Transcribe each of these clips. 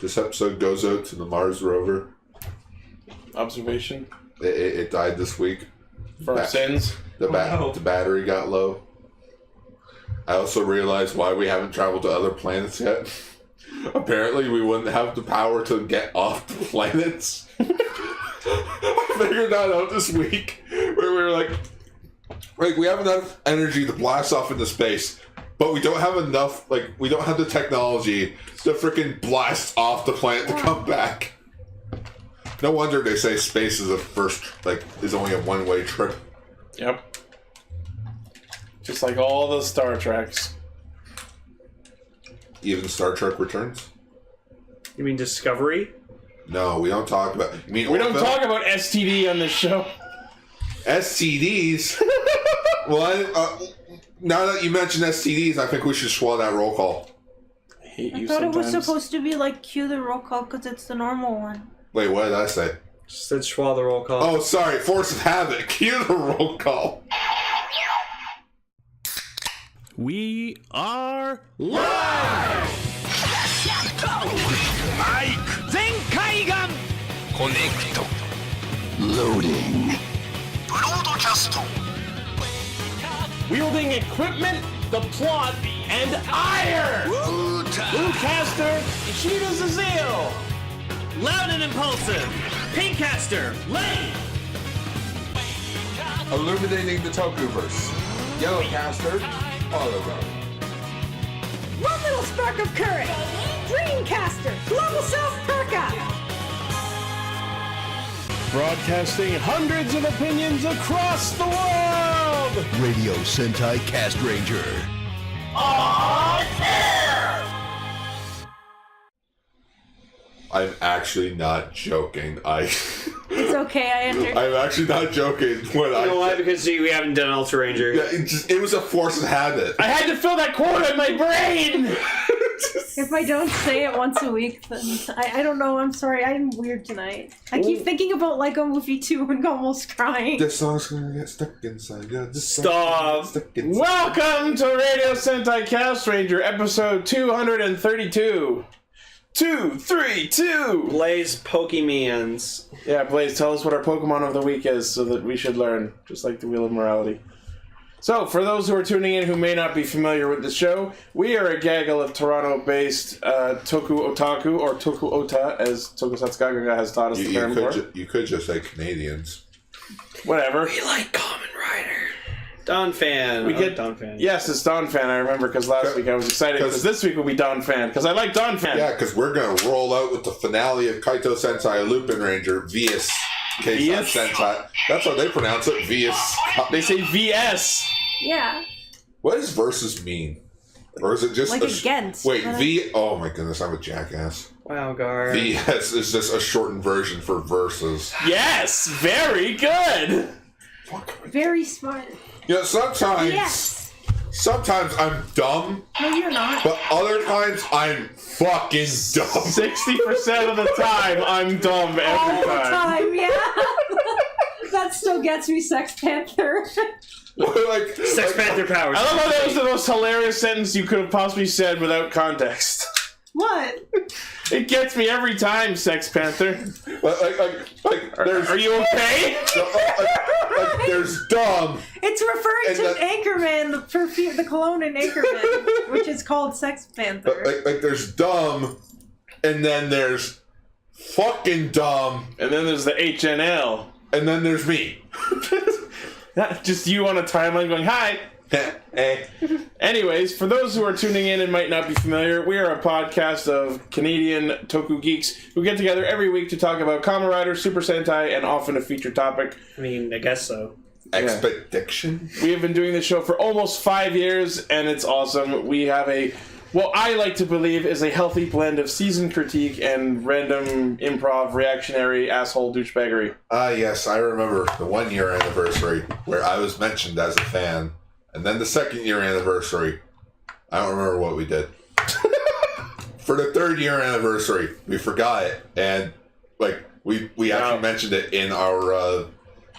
This episode goes out to the Mars rover. Observation. It died this week. For our sins. The battery got low. I also realized why we haven't traveled to other planets yet. Apparently, we wouldn't have the power to get off the planets. I figured that out this week. Where we were like, we have enough energy to blast off into space, but we don't have enough, we don't have the technology to freaking blast off the planet to come back. No wonder they say space is is only a one-way trip. Yep. Just like all the Star Treks. Even Star Trek Returns? You mean Discovery? No, we don't talk about... We don't talk about STD on this show. STDs? Well, now that you mention STDs, I think we should swallow that roll call. I hate you I thought sometimes. it was supposed to be like cue the roll call because it's the normal one. Wait, what did I say? Just said schwa the roll call. Oh, sorry. Force of habit. Cue the roll call. We are live! Mike! Zenkaigan! Connect. Loading. Broadcast. Wielding equipment, the plot, and ire! Bluecaster, Ishida Zazil! Loud and impulsive. Pinkcaster, Lane! Illuminating the Tokuverse. Yellowcaster, Oliver. One little spark of courage. Dreamcaster, Global South Perka. Broadcasting hundreds of opinions across the world! Radio Sentai Castranger. I'm actually not joking. It's okay, I understand. I'm actually not joking. When You know why? Because we haven't done Ultra Ranger. Yeah, it was a force of habit. I had to fill that quota in my brain! If I don't say it once a week, then I don't know. I'm sorry. I'm weird tonight. I keep thinking about Lego Movie 2 and almost crying. This song's gonna get stuck inside. Yeah, this Stop. stuck inside. Welcome to Radio Sentai Castranger, episode 232. 232! Blaze Pokemans. Yeah, Blaze, tell us what our Pokemon of the week is so that we should learn, just like the Wheel of Morality. So, for those who are tuning in who may not be familiar with the show, we are a gaggle of Toronto-based Toku Otaku, or Toku Ota, as Tokusatsu Gagaga has taught us the term for. You could just say Canadians. Whatever. We like Kamen Rider. Don Fan. We get Don Fan. Yes, it's Don Fan. I remember because last week I was excited because this week will be Don Fan because I like Don Fan. Yeah, because we're gonna roll out with the finale of Kaitou Sentai Lupinranger VS Keisatsu Sentai. That's how they pronounce it. VS. They say VS. Yeah. What does versus mean? Or is it just Like against. Wait, oh my goodness, I'm a jackass. Wow, Gar. VS is just a shortened version for versus. Yes, very good. Very smart. You know, sometimes Sometimes I'm dumb, No, you're not. but other times I'm fucking dumb. 60% of the time, I'm dumb every All the time. time, yeah. That still gets me, Sex Panther. Like, Sex Panther powers. I love how that was the most hilarious sentence you could have possibly said without context. What? It gets me every time, Sex Panther. there's, Are you okay? there's dumb. It's referring to Anchorman, the perfume, the cologne in Anchorman, which is called Sex Panther. But there's dumb, and then there's fucking dumb, And then there's the HNL. and then there's me. Not just you on a timeline going, hi. Anyways, for those who are tuning in and might not be familiar, we are a podcast of Canadian toku geeks who get together every week to talk about Kamen Rider, Super Sentai, and often a feature topic. I mean, I guess so. Expedition. We have been doing this show for almost 5 years, and it's awesome. We have what I like to believe is a healthy blend of seasoned critique and random improv reactionary asshole douchebaggery. Yes, I remember the 1 year anniversary where I was mentioned as a fan. And then the 2nd year anniversary, I don't remember what we did. For the 3rd year anniversary, we forgot it. And, we actually mentioned it in our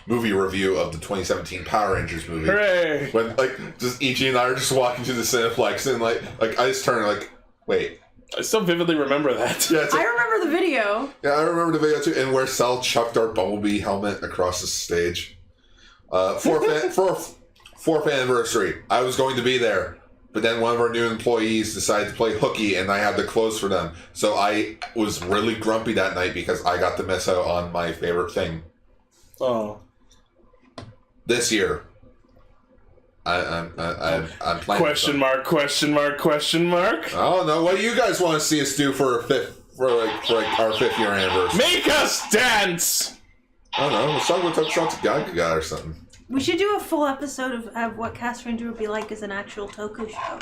movie review of the 2017 Power Rangers movie. Hooray! When, just Ichi and I are just walking to the Cineplex, and, I just turned, wait, I still vividly remember that. Yeah, I remember the video. yeah, I remember the video too, and where Sal chucked our Bumblebee helmet across the stage. Fourth anniversary. I was going to be there, but then one of our new employees decided to play hooky, and I had to close for them. So I was really grumpy that night because I got to miss out on my favorite thing. Oh. This year, I'm planning. Question mark, question mark, question mark. I don't know. What do you guys want to see us do for our 5th year anniversary? Make us dance! I don't know. Let's talk about Tokusatsu Gaga or something. We should do a full episode of what Castranger would be like as an actual Toku show.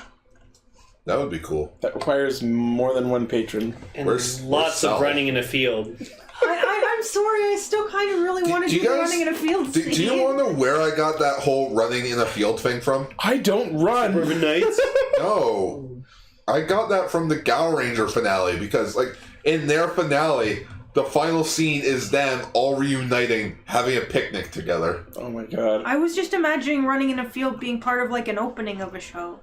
That would be cool. That requires more than one patron. And Where's lots Sal? of running in a field. I'm sorry, I still kind of really wanted you running in a field Do you want to know where I got that whole running in a field thing from? I don't run. Urban Nights? No. I got that from the Ranger finale because, like, in their finale, the final scene is them all reuniting, having a picnic together. Oh my god. I was just imagining running in a field being part of like an opening of a show.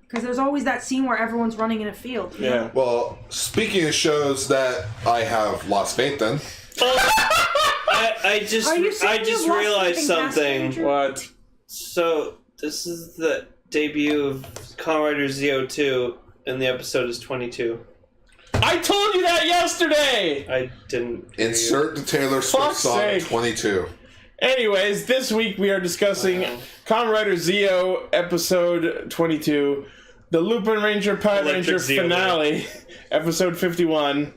Because there's always that scene where everyone's running in a field. Yeah. Well, speaking of shows that I have lost faith in. I just Are you saying you've lost realized faith in something. Castranger? What? So, this is the debut of Kamen Rider ZO2, and the episode is 22. I told you that yesterday! I didn't. hear you. Insert the Taylor Swift Fuck's song sake. 22. Anyways, this week we are discussing Kamen Rider Zeo episode 22, the Lupinranger Patranger Electric Zeo finale, episode 51.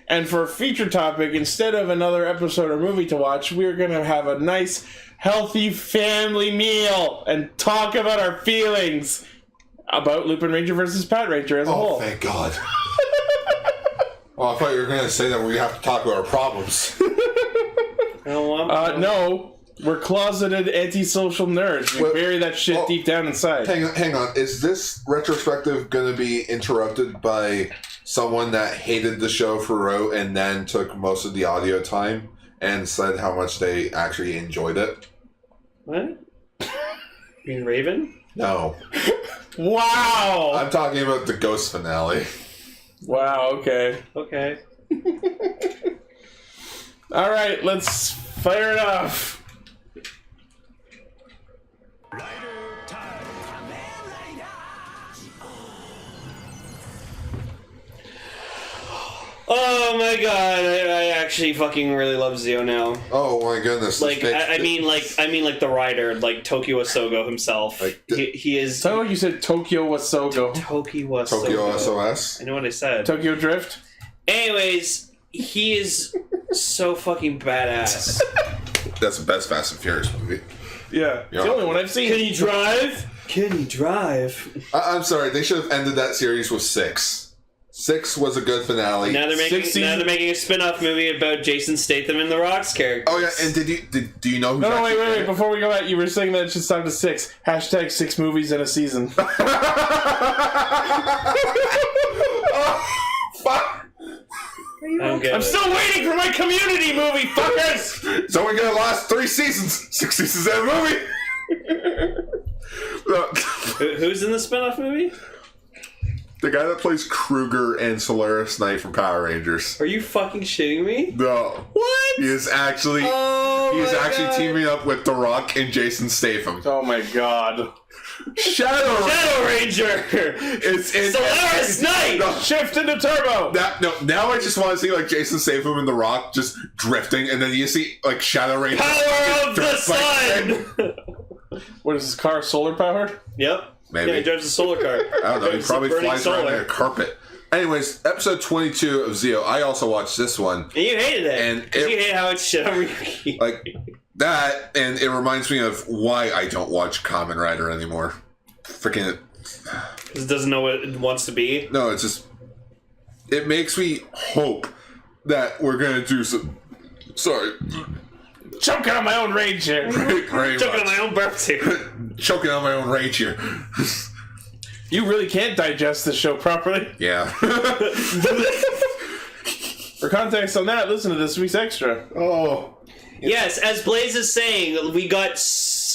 And for a feature topic, instead of another episode or movie to watch, we're going to have a nice, healthy family meal and talk about our feelings about Lupinranger vs. Patranger as a whole. Oh, thank God. Oh, I thought you were going to say that we have to talk about our problems. No, we're closeted antisocial nerds. We Well, bury that shit deep down inside. Hang on. Is this retrospective going to be interrupted by someone that hated the show for Ro and then took most of the audio time and said how much they actually enjoyed it? What? You mean Raven? No. Wow! I'm talking about the Ghost finale. Wow, okay. Okay. Alright, let's fire it off. Oh my god, I actually fucking really love Zeo now. Oh my goodness. Like, I mean like the writer, like Tokyo Asogo himself. Like, he is... Sounded like you said Tokyo Wasogo. Tokyo Asogo. Tokyo SOS? I know what I said. Tokyo Drift? Anyways, he is so fucking badass. That's the best Fast and Furious movie. Yeah. It's the only one I've seen. Can he drive? Can he drive? I'm sorry, they should have ended that series with 6. 6 was a good finale. Now they're making a spin-off movie about Jason Statham and The Rock's character. Oh yeah, and do you know who's No, actually in wait. it? Before we go back, you were saying that it should start to 6. Hashtag 6 movies in a season. Oh, fuck! Are you I don't okay? get I'm it. still waiting for my Community movie, fuckers! It's only gonna last 3 seasons. 6 seasons of that movie. Look, Who's in the spin-off movie? the guy that plays Kruger and Solaris Knight from Power Rangers. Are you fucking shitting me? No. What? He is actually teaming up with The Rock and Jason Statham. Oh my god. Shadow Ranger! It's Solaris Knight! No, Shift into turbo! now I just want to see like Jason Statham and The Rock just drifting, and then you see like Shadow Ranger. Power of the sun! What is this car, solar powered? Yep. Maybe. Yeah, he drives a solar car. I don't know. He Drives probably burning flies around solar. in a carpet. Anyways, episode 22 of Zeo. I also watched this one. And you hated it. And Because you hate how it's shit on Ryuki. Like that, and it reminds me of why I don't watch Kamen Rider anymore. Freaking Because it doesn't know what it wants to be. no, it's just it makes me hope that we're gonna do some. Sorry, Choking on my own rage here. very Choking on much. my own birth too. Choking on my own rage here. You really can't digest this show properly. Yeah. For context on that, listen to this week's extra. Oh. Yes, as Blaze is saying, we got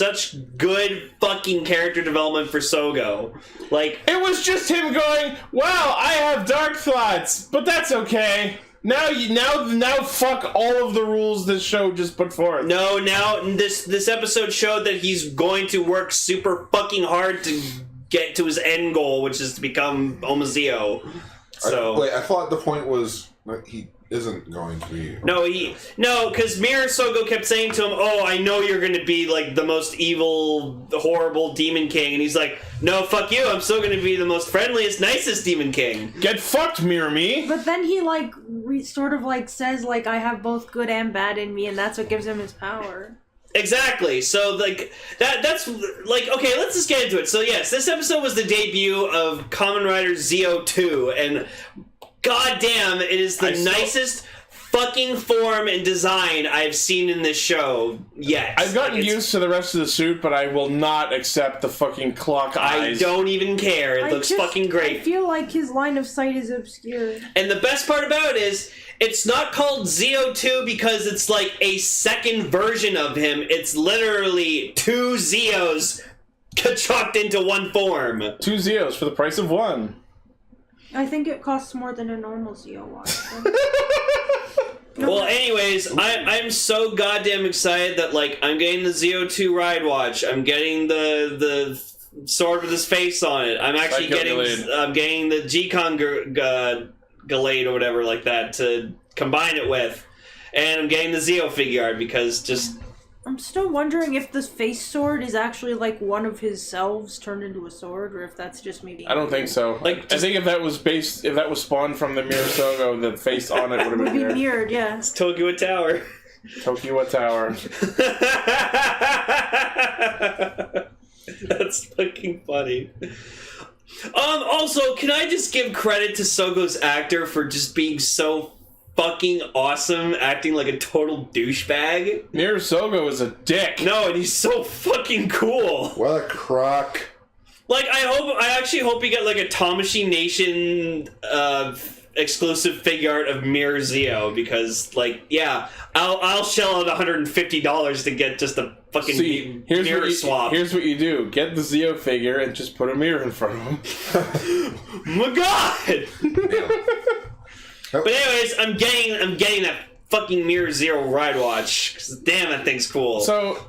such good fucking character development for Sogo. Like, It was just him going, "Wow, I have dark thoughts, but that's okay." Now fuck all of the rules this show just put forth. no, now this episode showed that he's going to work super fucking hard to get to his end goal, which is to become Omazeo. So I thought the point was that he isn't going to be. No, because Mirror Sogo kept saying to him, "Oh, I know you're going to be like the most evil, horrible Demon King," and he's like, "No, fuck you! I'm still going to be the most friendliest, nicest Demon King." Get fucked, Mirror Me. But then he like sort of like says like I have both good and bad in me, and that's what gives him his power. Exactly. So like that's like, okay, let's just get into it. So yes, this episode was the debut of Kamen Rider ZO2, and goddamn, it is the nicest fucking form and design I've seen in this show yet. I've gotten used to the rest of the suit, but I will not accept the fucking clock eyes. I don't even care. It looks fucking great. I feel like his line of sight is obscured. And the best part about it is, it's not called ZO2 because it's like a second version of him. It's literally two Zeos chopped into one form. 2 Zeos for the price of 1. I think it costs more than a normal Zeo watch. Well, anyways, I'm so goddamn excited that, like, I'm getting the ZO2 ride watch. I'm getting the sword with his face on it. I'm actually getting the G-Con Galade or whatever like that to combine it with. And I'm getting the Zeo figure art because just... I'm still wondering if this face sword is actually like one of his selves turned into a sword, or if that's just maybe. I don't think so. Like, I think if that was spawned from the Mirror Sogo, the face on it would have would been be mirrored. mirrored, yeah. It's Tokyo Tower. Tokyo Tower. That's fucking funny. Also, can I just give credit to Sogo's actor for just being so fucking awesome, acting like a total douchebag? Mirror Sogo is a dick. No, and he's so fucking cool. What a crock. Like, I actually hope you get like a Tamashii Nation exclusive figure art of Mirror Zeo, because, like, yeah, I'll shell out $150 to get just a fucking mirror swap. Here's what you do: get the Zeo figure and just put a mirror in front of him. My God! But anyways, I'm getting that fucking Mirror Zero ride watch, because damn, that thing's cool. So,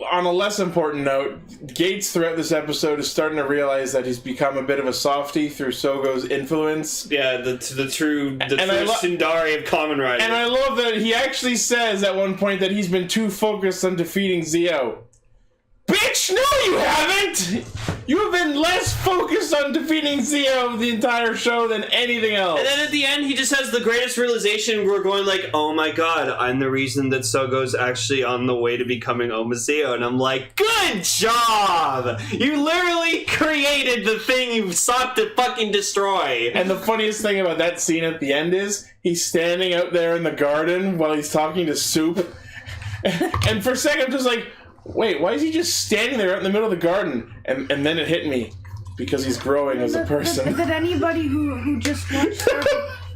on a less important note, Gates throughout this episode is starting to realize that he's become a bit of a softie through Sogo's influence. Yeah, the true Sundari of Kamen Rider. And I love that he actually says at one point that he's been too focused on defeating Zeo. Bitch, no you haven't! You have been less focused on defeating Zeo the entire show than anything else. And then at the end, he just has the greatest realization. We're going like, oh my God, I'm the reason that Sogo's actually on the way to becoming Omazeo. And I'm like, good job! You literally created the thing you sought to fucking destroy. And the funniest thing about that scene at the end is, he's standing out there in the garden while he's talking to Soup. And for a second, I'm just like, wait, why is he just standing there out in the middle of the garden? And then it hit me, because he's growing as a person. That anybody who just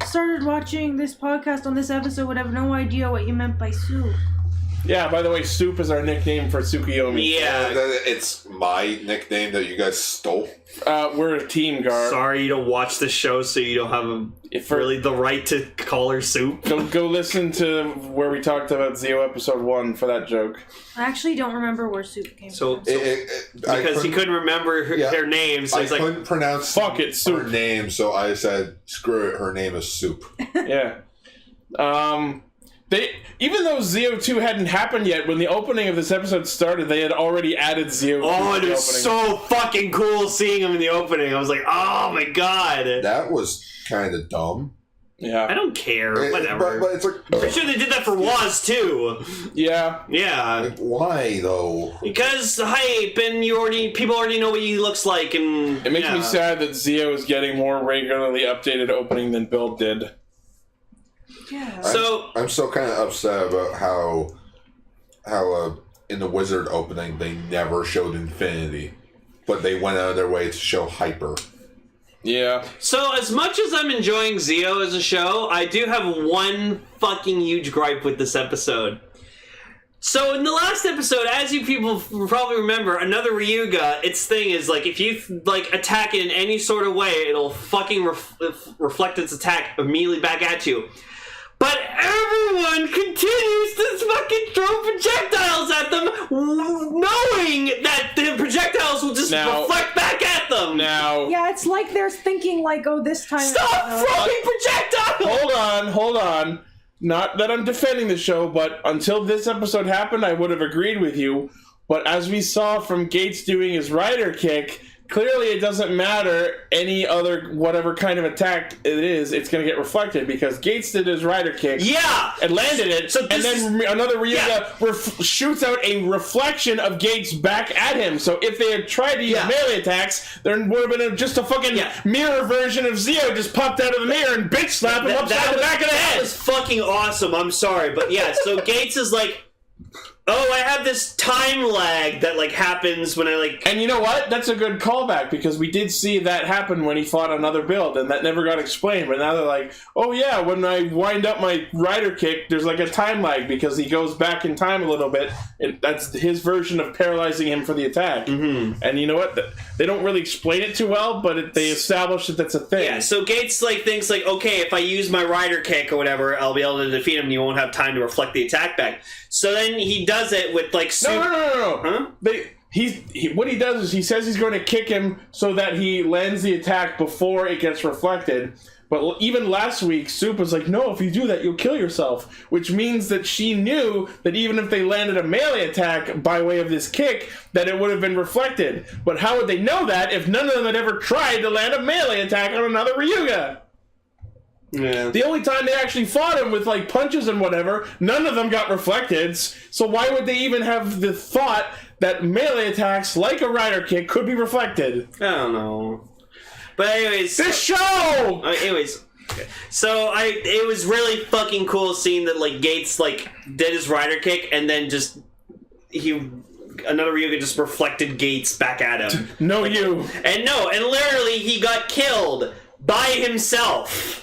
started watching this podcast on this episode would have no idea what you meant by soup. Yeah, by the way, Soup is our nickname for Tsukiyomi. Yeah. It's my nickname that you guys stole. We're a team, Gar. Sorry you don't watch the show, so you don't have really the right to call her Soup. Go listen to where we talked about Zeo episode 1 for that joke. I actually don't remember where soup came from. Because he couldn't remember her name, so he's like, couldn't pronounce her name, so I said, screw it, her name is Soup. Yeah. Even though Zeo 2 hadn't happened yet, when the opening of this episode started, they had already added Zeo 2 oh, it was so fucking cool seeing him in the opening. I was like, oh my God. That was kind of dumb. Yeah. I don't care. Whatever. But it's like... Pretty sure they did that for Waz, too. Yeah. Yeah. Like, why, though? Because hype, and people already know what he looks like, and... It makes me sad that Zeo is getting more regularly updated opening than Build did. Yeah. I'm still kind of upset about how in the Wizard opening they never showed Infinity, but they went out of their way to show Hyper. Yeah. So as much as I'm enjoying Zeo as a show, I do have one fucking huge gripe with this episode. So in the last episode, as you people probably remember, another Ryuga, its thing is, like, if you, like, attack it in any sort of way, it'll fucking reflect its attack immediately back at you. But everyone continues to fucking throw projectiles at them, knowing that the projectiles will just reflect back at them. Yeah, it's like they're thinking, like, oh, this time... Stop throwing projectiles! Hold on. Not that I'm defending the show, but until this episode happened, I would have agreed with you. But as we saw from Gates doing his rider kick, clearly it doesn't matter any other whatever kind of attack it is, it's going to get reflected because Gates did his rider kick. Yeah! And landed it, and then another Ryuga shoots out a reflection of Gates back at him. So if they had tried to use melee attacks, there would have been just a fucking mirror version of Zeo just popped out of the mirror and bitch slap him upside the back of the head. That was fucking awesome, I'm sorry. But yeah, so Gates is like, oh, I have this time lag that, like, happens when I, like... And you know what? That's a good callback, because we did see that happen when he fought another build, and that never got explained. But now they're like, oh yeah, when I wind up my rider kick, there's, like, a time lag, because he goes back in time a little bit, and that's his version of paralyzing him for the attack. Mm-hmm. And you know what? They don't really explain it too well, but they establish that that's a thing. Yeah, so Gates, like, thinks, like, okay, if I use my rider kick or whatever, I'll be able to defeat him, and you won't have time to reflect the attack back. So then he does it with, like, No. Huh? What he does is he says he's going to kick him so that he lands the attack before it gets reflected. But even last week, Soup was like, no, if you do that, you'll kill yourself. Which means that she knew that even if they landed a melee attack by way of this kick, that it would have been reflected. But how would they know that if none of them had ever tried to land a melee attack on another Ryuga? Yeah. The only time they actually fought him with, like, punches and whatever, none of them got reflected. So why would they even have the thought that melee attacks, like a rider kick, could be reflected? I don't know. But anyways... This show! Anyways... So it was really fucking cool seeing that, like, Gates, like, did his rider kick and then just... Another Ryuga just reflected Gates back at him. And literally he got killed by himself.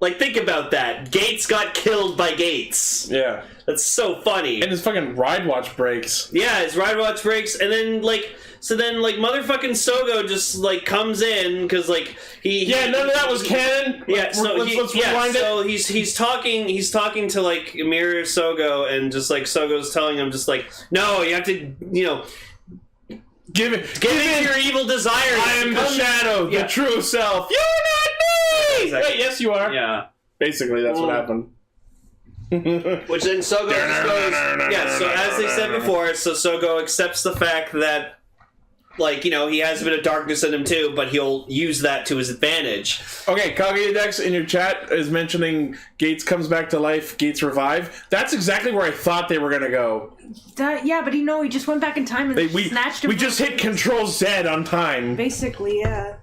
Like, think about that. Gates got killed by Gates. Yeah. That's so funny. And his fucking ride watch breaks. Yeah, his ride watch breaks, and then, like... So then, like, motherfucking Sogo just, like, comes in, because, like, none of that was canon. Yeah, so let's rewind it. So he's talking to, like, Mirror Sogo, and just, like, Sogo's telling him, just, like, no, you have to, you know... Give in your evil desires. I am the shadow, the true self. You're not me! Exactly. Wait, yes, you are. Yeah. Basically, that's what happened. Which then Sogo just goes... Yeah, so as they said before, so Sogo accepts the fact that, like, you know, he has a bit of darkness in him too, but he'll use that to his advantage. Okay, Kagedex in your chat is mentioning Gates comes back to life, Gates revive. That's exactly where I thought they were going to go. Yeah, but he just went back in time and snatched him. We just hit Control Z on time. Basically, yeah.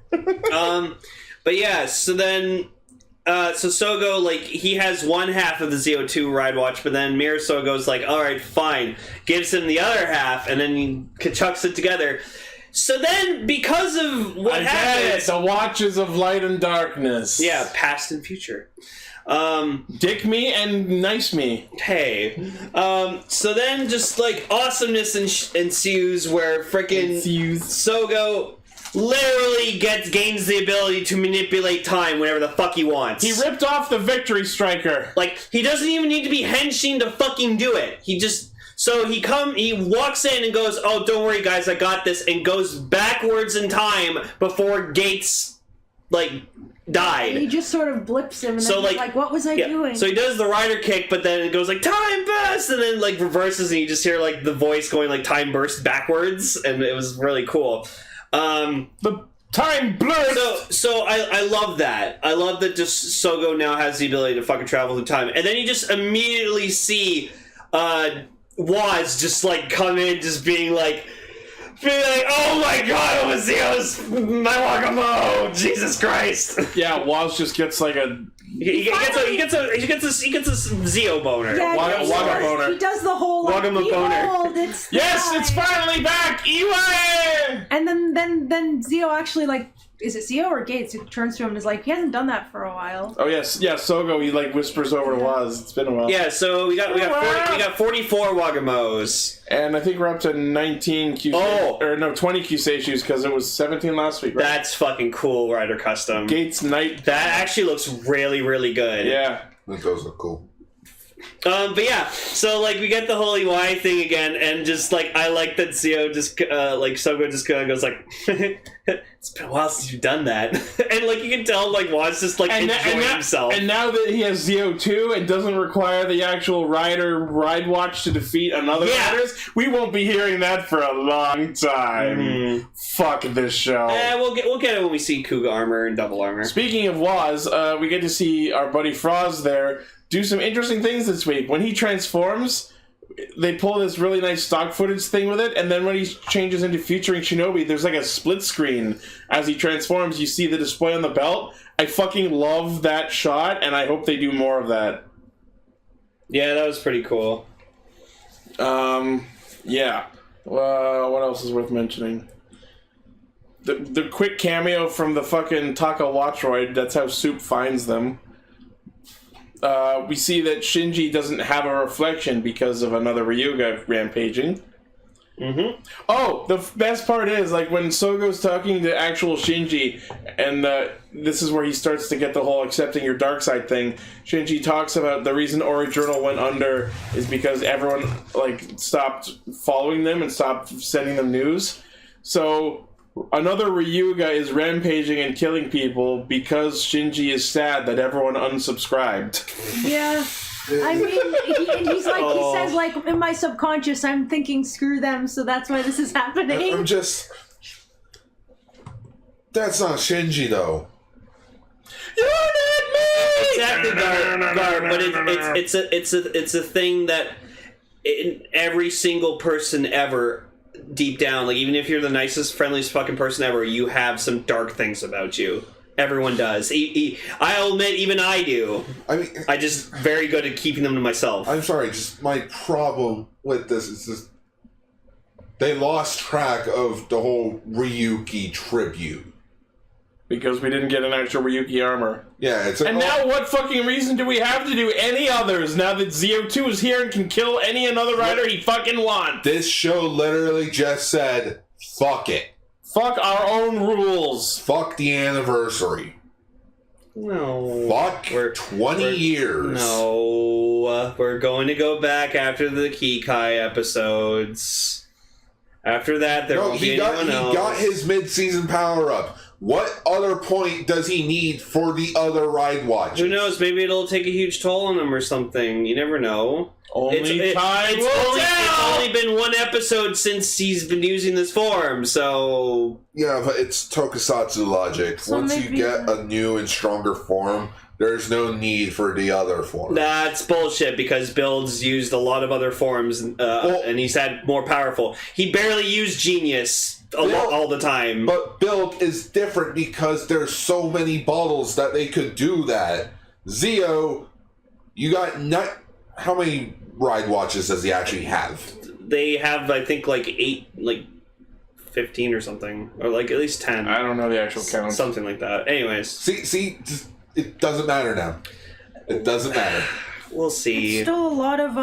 But yeah, so then... so Sogo, like, he has one half of the ZO2 ride watch, but then Mirror Sogo's like, alright, fine. Gives him the other half, and then he chucks it together. So then, because of what happens... the watches of light and darkness. Yeah, past and future. Dick me and nice me. Hey. So then just, like, awesomeness ensues where frickin' Sogo literally gains the ability to manipulate time whenever the fuck he wants. He ripped off the Victory Striker. Like, he doesn't even need to be henshin to fucking do it. He just... So he walks in and goes, oh, don't worry, guys, I got this, and goes backwards in time before Gates, like, died. He just sort of blips him, and then he's like, what was I doing? So he does the rider kick, but then it goes, like, time burst, and then, like, reverses, and you just hear, like, the voice going, like, time burst backwards, and it was really cool. The time blurred! So I love that. I love that just Sogo now has the ability to fucking travel through time. And then you just immediately see, Waz just, like, come in, just being like, oh my god, Omazeo's my Wakamo! Jesus Christ! Yeah, Waz just gets, like, a... He gets a Zeo boner. Yeah, Waga boner. He does the whole, like, behold, it's yes, it's finally back! Iwai! And then Zeo actually, like, is it Zio or Gates who turns to him and is like, he hasn't done that for a while. Oh yes, yeah. Sogo, he like whispers over to Waz. It's been a while. Yeah, so we got 44 Wagamos. And I think we're up to 19 Q. 20 Keisatsus because it was 17 last week. Right? That's fucking cool, Rider Custom. Gates Knight. That actually looks really, really good. Yeah. That does look cool. But yeah, so like we get the Holy Y thing again, and just like I like that Zio just like Sogo just kind of goes like, it's been a while since you've done that, and like you can tell like Waz just like enjoying himself. And now that he has Zio 2 and doesn't require the actual ride watch to defeat another riders, we won't be hearing that for a long time. Mm-hmm. Fuck this show. We'll get it when we see Kuga armor and double armor. Speaking of Waz, we get to see our buddy Froz there do some interesting things this week. When he transforms, they pull this really nice stock footage thing with it, and then when he changes into featuring Shinobi, there's like a split screen. As he transforms, you see the display on the belt. I fucking love that shot, and I hope they do more of that. Yeah, that was pretty cool. Yeah. What else is worth mentioning? The quick cameo from the fucking Taka Watchroid, that's how Soup finds them. We see that Shinji doesn't have a reflection because of another Ryuga rampaging. Mm-hmm. Oh, the best part is, like, when Sogo's talking to actual Shinji, and this is where he starts to get the whole accepting your dark side thing. Shinji talks about the reason Ori Journal went under is because everyone, like, stopped following them and stopped sending them news. So another Ryuga is rampaging and killing people because Shinji is sad that everyone unsubscribed. Yeah. I mean, he's like, he says, like, in my subconscious, I'm thinking, screw them, so that's why this is happening. I'm just... That's not Shinji, though. You're not me! Exactly, Gar, but it's a thing that in every single person ever, deep down, like, even if you're the nicest, friendliest fucking person ever, you have some dark things about you. Everyone does. I'll admit, even I do. I mean, I'm just very good at keeping them to myself. I'm sorry, just my problem with this is just they lost track of the whole Ryuki tribute. Because we didn't get an actual Ryuki armor. Yeah, it's and now what fucking reason do we have to do any others now that Zio 2 is here and can kill any another rider he fucking wants? This show literally just said, fuck it. Fuck our own rules. Fuck the anniversary. No. Fuck 20 years. No. We're going to go back after the Kikai episodes. After that, there won't be anyone else. He got his mid-season power-up. What other point does he need for the other ride watches? Who knows? Maybe it'll take a huge toll on him or something. You never know. It's only been one episode since he's been using this form, so... Yeah, but it's tokusatsu logic. So once you get a new and stronger form, there's no need for the other form. That's bullshit, because Build's used a lot of other forms, and he's had more powerful. He barely used Genius all the time. But Build is different because there's so many bottles that they could do that. Zio, you got how many ride watches does he actually have? They have, I think, like 15 or something, or like at least 10. I don't know the actual count. Something like that. Anyways, see, it doesn't matter now. It doesn't matter. We'll see. It's still a lot of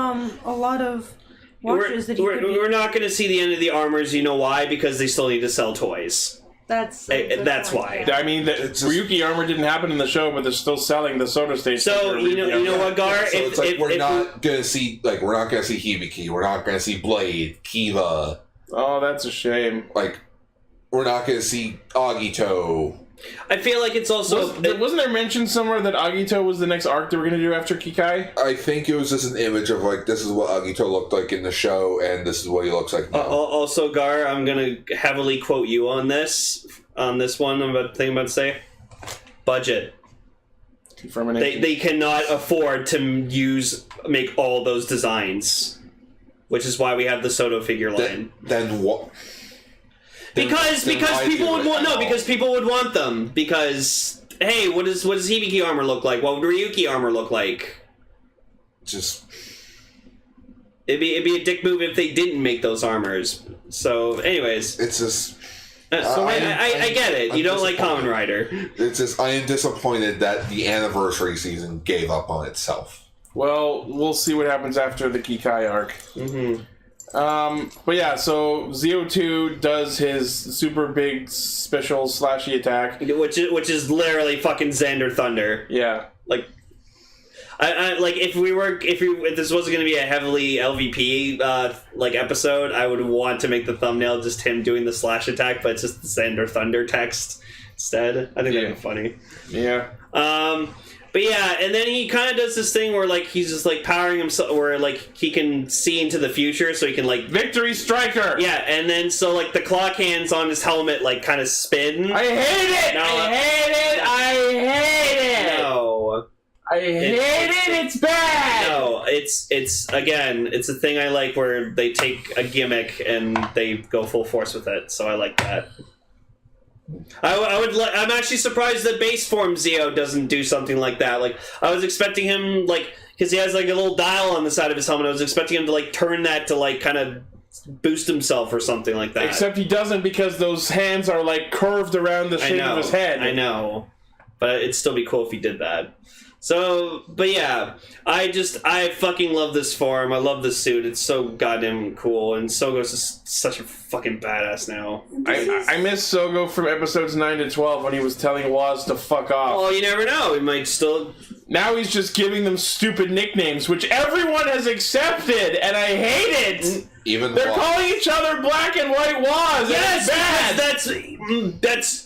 watches we're not going to see the end of the armors. You know why? Because they still need to sell toys. That's why. I mean, Ryuki armor didn't happen in the show, but they're still selling the soda station. So you know what, Gar? So it's like we're not gonna see Hibiki. We're not gonna see Blade, Kiva. Oh, that's a shame. Like, we're not gonna see Agito. I feel like it's also... Wasn't there mention somewhere that Agito was the next arc that we're going to do after Kikai? I think it was just an image of, like, this is what Agito looked like in the show, and this is what he looks like now. Also, Gar, I'm going to heavily quote you on this one I'm about to say. Budget. They cannot afford to make all those designs, which is why we have the Soto figure line. Then what? Because people would want them. Because, hey, what does Hibiki armor look like? What would Ryuki armor look like? Just it'd be a dick move if they didn't make those armors. So, anyways, it's just So I get it. You don't like Kamen disappointed. Rider. It's just I am disappointed that the anniversary season gave up on itself. Well, we'll see what happens after the Kikai arc. Mm-hmm. But yeah, so Zeo2 does his super big special slashy attack, Which is literally fucking Xander Thunder. Yeah. Like, I like if this wasn't going to be a heavily LVP like episode, I would want to make the thumbnail just him doing the slash attack, but it's just the Xander Thunder text instead. I think that'd be funny. Yeah. But yeah, and then he kind of does this thing where like he's just like powering himself, where like he can see into the future, so he can like Victory Striker. Yeah, and then so like the clock hands on his helmet like kind of spin. I hate it. No, I hate it. No. I hate it. It's bad. No, it's again, it's a thing I like where they take a gimmick and they go full force with it. So I like that. I'm actually surprised that base form Zeo doesn't do something like that. Like I was expecting him like because he has like a little dial on the side of his helmet. I was expecting him to like turn that to like kind of boost himself or something like that. Except he doesn't because those hands are like curved around the shape of his head. I know, but it'd still be cool if he did that. So, but yeah, I fucking love this form. I love this suit. It's so goddamn cool, and Sogo's just such a fucking badass now. I miss Sogo from episodes 9 to 12 when he was telling Waz to fuck off. Oh, you never know. He might still... Now he's just giving them stupid nicknames, which everyone has accepted, and I hate it! Even They're calling each other Black and White Waz, yes, bad! that's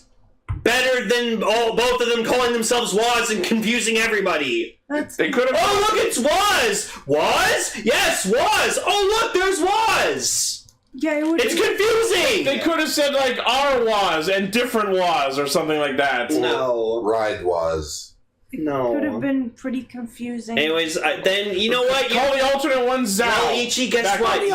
better than both of them calling themselves Waz and confusing everybody. They could have. Oh, look, it's Waz! Waz? Yes, Waz! Oh, look, there's Waz! Yeah, it would. It's confusing! They could have said, like, our Waz and different Waz or something like that. No. Ride was. No. Could have been pretty confusing. Anyways, then, you know what? Call the alternate one Zao. Well, Ichi, guess what? You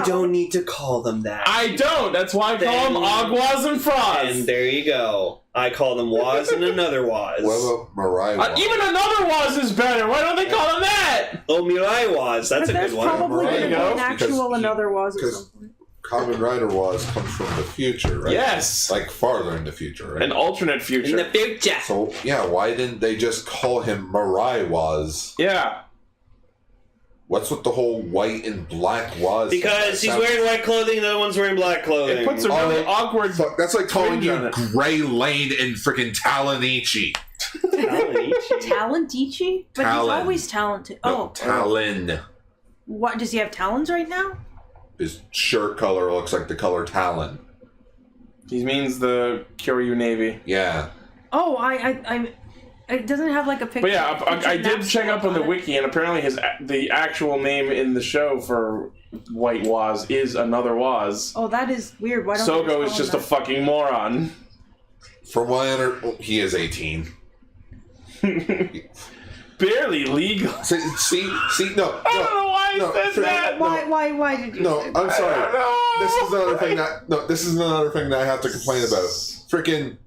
don't need to call them that. I don't. That's why I call them Agwaz and Froz. And there you go. I call them Waz and another Waz. What about Mirai Waz? Even another Waz is better. Why don't they call him that? Oh, Mirai Waz. That's a good one. Probably There you an go. actual Because another Waz at because some point. Kamen Rider Waz comes from the future, right? Yes. Like farther in the future, right? An alternate future. In the future. So, yeah, why didn't they just call him Mirai Waz? Yeah. What's with the whole white and black Waz? Because he's wearing white clothing and the other one's wearing black clothing. It puts a really awkward... Fuck, that's like calling twinge you on it. Gray Lane and freaking Talonichi. Talentichi? But Talon. he's always talented. No, Talon. What, does he have talons right now? His shirt color looks like the color Talon. He means the Kyoryu Navy. Yeah. Oh, it doesn't have like a picture. But yeah, I did check up on the wiki, and apparently the actual name in the show for White Waz is another Waz. Oh, that is weird. Why don't they Sogo is call just him a fucking moron. From what I understand, he is 18. Barely legal. See, no. I don't know why he said that. Why did you No, say I'm that? sorry. No. This is another thing that I have to complain about. Freaking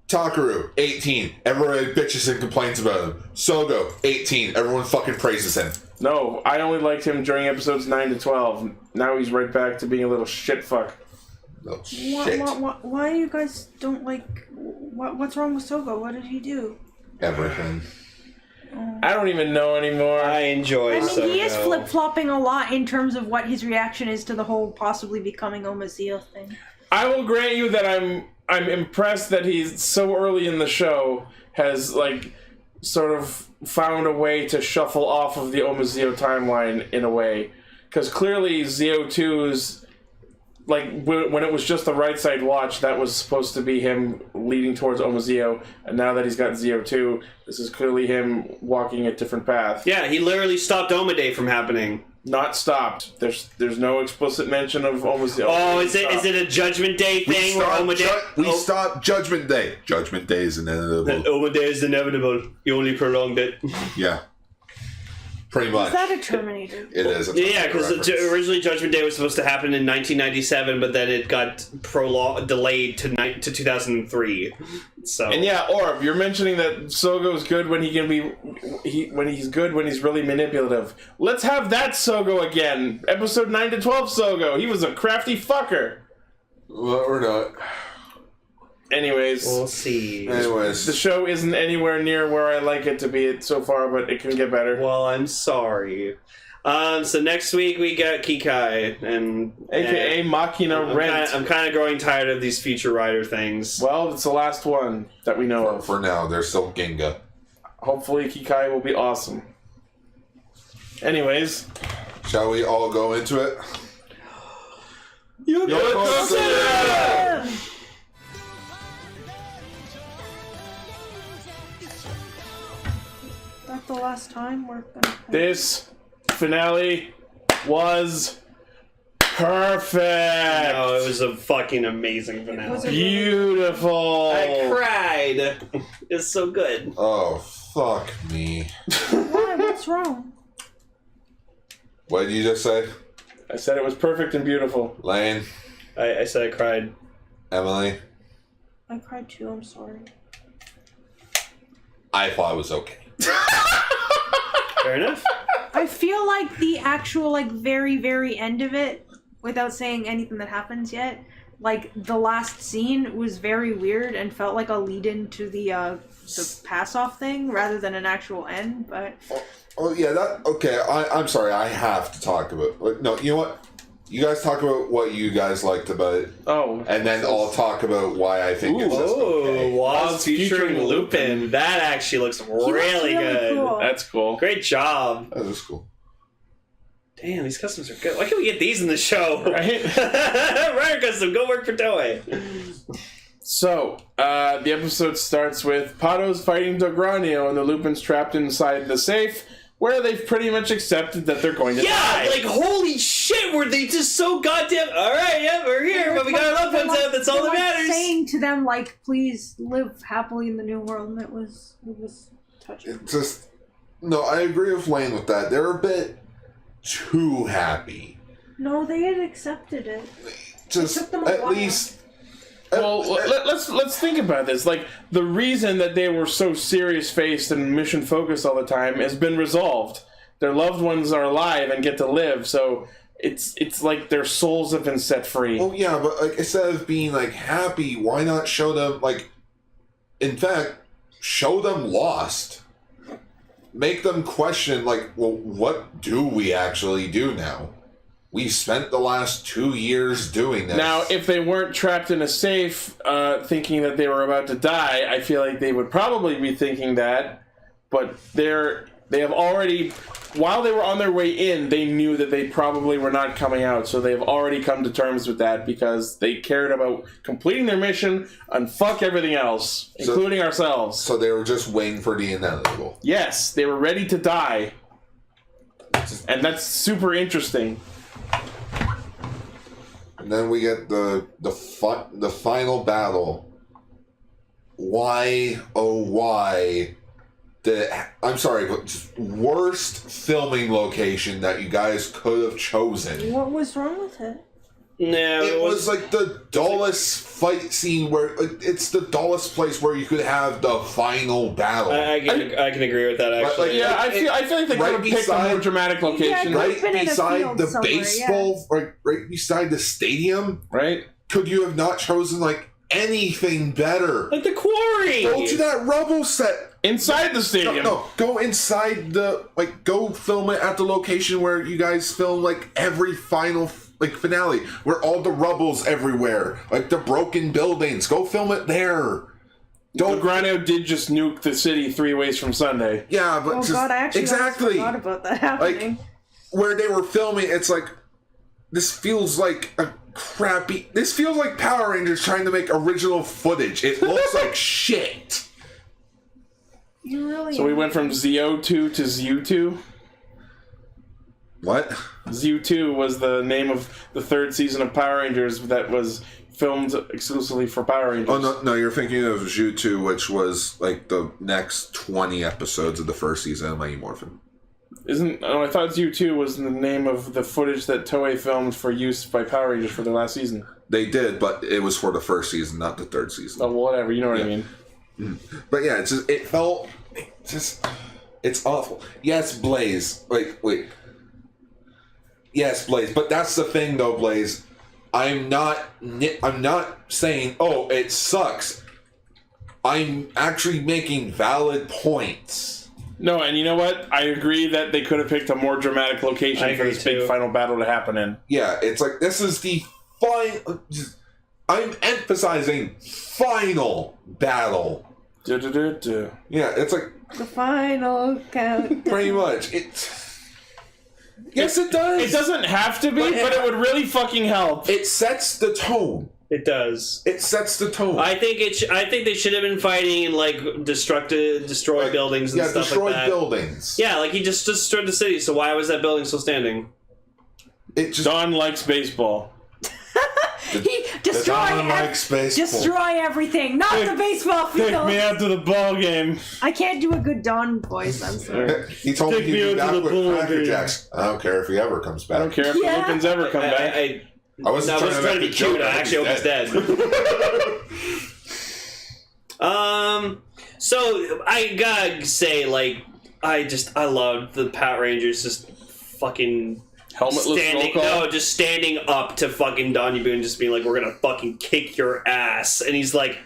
Takaru, 18. Everybody bitches and complains about him. Sogo, 18. Everyone fucking praises him. No, I only liked him during episodes 9 to 12. Now he's right back to being a little shit fuck. Oh, shit. Why you guys don't like... What's wrong with Sogo? What did he do? Everything. I don't even know anymore. I enjoy Sogo. He is flip-flopping a lot in terms of what his reaction is to the whole possibly becoming Omazeo thing. I will grant you that I'm impressed that he's so early in the show has like sort of found a way to shuffle off of the Omazeo timeline in a way, because clearly Zeo 2's like when it was just the right side watch, that was supposed to be him leading towards Omazeo, and now that he's got Zeo 2, this is clearly him walking a different path. Yeah, he literally stopped Omade from happening. Not stopped. There's no explicit mention of Omazeo. Oh, is it a Judgment Day thing where Omade... We stopped Judgment Day. Judgment Day is inevitable. Omade is inevitable. You only prolonged it. Yeah. Pretty much. Is that a Terminator? It is. Yeah, because originally Judgment Day was supposed to happen in 1997, but then it got delayed to 2003. So. And yeah, Orb, you're mentioning that Sogo's good when he can be, when he's good when he's really manipulative. Let's have that Sogo again. Episode 9 to 12 Sogo. He was a crafty fucker. Well, or not. Anyways. We'll see. Anyways. The show isn't anywhere near where I like it to be so far, but it can get better. Well, I'm sorry. So next week we got Kikai and AKA Machina Rent. I'm kind of growing tired of these Future Rider things. Well, it's the last one that we know of. For now, there's still Ginga. Hopefully Kikai will be awesome. Anyways. Shall we all go into it? That's the last time we're gonna play. This finale was perfect. No, it was a fucking amazing finale. Was it Beautiful. I cried. It's so good. Oh, fuck me. Why? What's wrong? What did you just say? I said it was perfect and beautiful. Lane? I said I cried. Emily? I cried too, I'm sorry. I thought it was okay. Fair enough. I feel like the actual, like, very, very end of it, without saying anything that happens yet, like, the last scene was very weird and felt like a lead-in to the pass-off thing, rather than an actual end, but... Oh, yeah, that... Okay, I'm sorry, I have to talk about... Like, no, you know what? You guys talk about what you guys liked about it. Oh. And then I'll talk about why I think it's just okay. Woz featuring Lupin. That actually looks really good. Cool. That's cool. Great job. That is cool. Damn, these customs are good. Why can't we get these in the show? Right? Rider Custom, go work for Toei. So, the episode starts with Pato's fighting Dogranio and the Lupins trapped inside the safe, where they've pretty much accepted that they're going to die. Like, holy shit, were they just so goddamn... Alright, yeah, we're here, but we got our loved ones out, that's all that matters. Saying to them, like, please live happily in the new world, and it was touching. It's just... No, I agree with Lane with that. They're a bit too happy. No, they had accepted it. Just, It took them a at while. least... Well, let's think about this. Like, the reason that they were so serious-faced and mission-focused all the time has been resolved. Their loved ones are alive and get to live, so it's like their souls have been set free. Well, yeah, but like instead of being like happy, why not show them like? In fact, show them lost. Make them question like, well, what do we actually do now? We spent the last 2 years doing this. Now, if they weren't trapped in a safe, thinking that they were about to die, I feel like they would probably be thinking that. But they have already, while they were on their way in, they knew that they probably were not coming out. So they've already come to terms with that because they cared about completing their mission and fuck everything else, including ourselves. So they were just waiting for the inevitable. Yes, they were ready to die. And that's super interesting. And then we get the final battle. Why, oh why, I'm sorry, but just worst filming location that you guys could have chosen. What was wrong with it? No, It was like the dullest fight scene where it's the dullest place where you could have the final battle. I can agree with that, actually. Like, Yeah, I feel like they could have picked a more dramatic location. Yeah, right been in a beside field the somewhere, baseball, right beside the stadium. Right? Could you have not chosen like anything better? Like the quarry! Go to that rubble set. Inside the stadium. No, go inside the go film it at the location where you guys film like every final finale, where all the rubble's everywhere, like the broken buildings. Go film it there. Dogranio did just nuke the city 3 ways from Sunday. Yeah, but Oh just, god, I actually exactly forgot about that happening. where they were filming. It's like this feels like a crappy. This feels like Power Rangers trying to make original footage. It looks like shit. You really So we went from ZO2 to ZU2. What? ZU2 was the name of the 3rd season of Power Rangers that was filmed exclusively for Power Rangers. Oh no, you're thinking of Zhu2, which was like the next 20 episodes of the first season of Mighty Morphin. I thought ZU2 was the name of the footage that Toei filmed for use by Power Rangers for their last season. They did, but it was for the first season, not the 3rd season. Oh, whatever, you know what I mean. But yeah, it's awful. Yes, Blaze. Wait. Yes, Blaze. But that's the thing, though, Blaze. I'm not saying, oh, it sucks. I'm actually making valid points. No, and you know what? I agree that they could have picked a more dramatic location for this big final battle to happen in. Yeah, it's like, this is the final... I'm emphasizing final battle. Yeah, it's like... The final count. Pretty much. Yes, it does. It doesn't have to be, but it would really fucking help. It sets the tone. It does. It sets the tone. I think they should have been fighting in like destroy buildings and stuff like that. Yeah, destroy buildings. Yeah, like he just destroyed the city. So why was that building still standing? Don likes baseball. He destroy everything, not the baseball field. Take me out to the ball game. I can't do a good Don voice. I'm sorry. He told me he'd be back with Cracker Jacks. I don't care if he ever comes back. I don't care if Lupin's ever come back. I wasn't trying to be cute. I actually hope he's dead. So I gotta say, like, I love the Pat Rangers just fucking helmetless roll call? No, just standing up to fucking Donny Boone, just being like, "We're gonna fucking kick your ass," and he's like,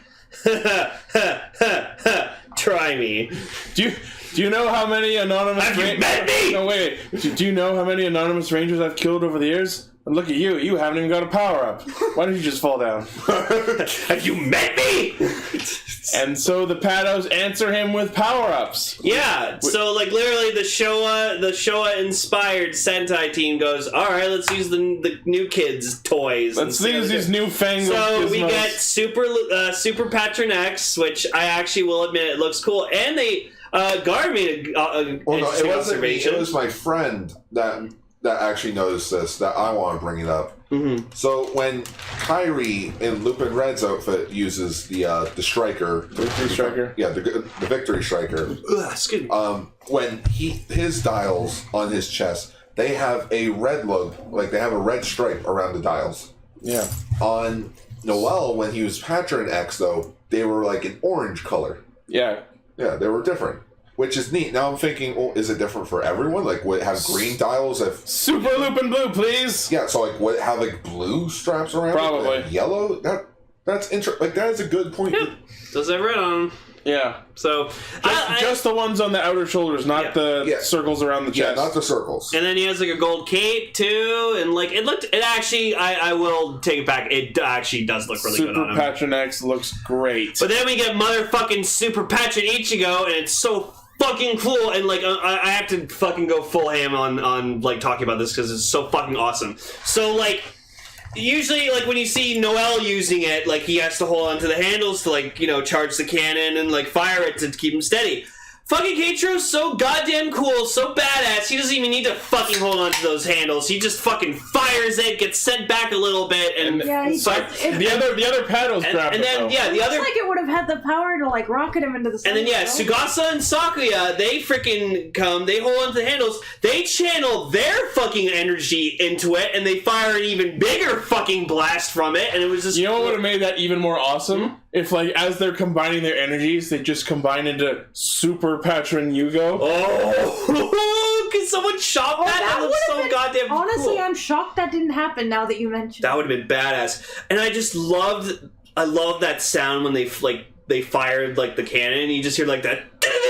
"Try me." Do you know how many anonymous? Have you met me? No, wait. Do you know how many anonymous Rangers I've killed over the years? And look at you. You haven't even got a power up. Why don't you just fall down? Have you met me? And so the Patos answer him with power-ups. Yeah, so like literally the Showa inspired Sentai team goes, all right, let's use the new kids' toys. Let's use these newfangled So we gizmos. get Super Patron X, which I actually will admit it looks cool, and they Guard made an interesting observation. It was my friend that actually noticed this, that I want to bring it up. Mm-hmm. So when Kyrie in Lupin Red's outfit uses the striker, Victory Striker, the Victory Striker. Excuse me. When his dials on his chest, they have a red logo, like they have a red stripe around the dials. Yeah. On Noel, when he was Patron X, though, they were like an orange color. Yeah. Yeah, they were different. Which is neat. Now I'm thinking, well, is it different for everyone? Like, would it have green dials? Super Lupin Blue, please! Yeah, so, like, would it have, like, blue straps around Probably. it? Like, yellow? That's interesting. Like, that is a good point. Yeah. Does have red on them. Yeah. So, just the ones on the outer shoulders, not the circles around the chest. Yeah, not the circles. And then he has, like, a gold cape, too, and, like, it actually, I will take it back, it actually does look really good on him. Super Patron X looks great. But then we get motherfucking Super Patron Ichigo, and it's so fucking cool, and like I have to fucking go full ham on like talking about this because it's so fucking awesome. So like usually like when you see Noel using it, like he has to hold onto the handles to like, you know, charge the cannon and like fire it to keep him steady. Fucking Keitro's so goddamn cool, so badass, he doesn't even need to fucking hold on to those handles. He just fucking fires it, gets sent back a little bit, and the other paddles grab and then, it, the other... Looks like it would have had the power to, like, rocket him into the sun. And then, Sugasa and Sakuya, they freaking come, they hold onto the handles, they channel their fucking energy into it, and they fire an even bigger fucking blast from it, and it was just... You know what would have made that even more awesome? If, like, as they're combining their energies, they just combine into Super Patron Yugo. Oh, can someone shop that? That looks so goddamn cool. Honestly, I'm shocked that didn't happen now that you mentioned it. That would have been badass. And I love that sound when they fired, like, the cannon, and you just hear, like, that,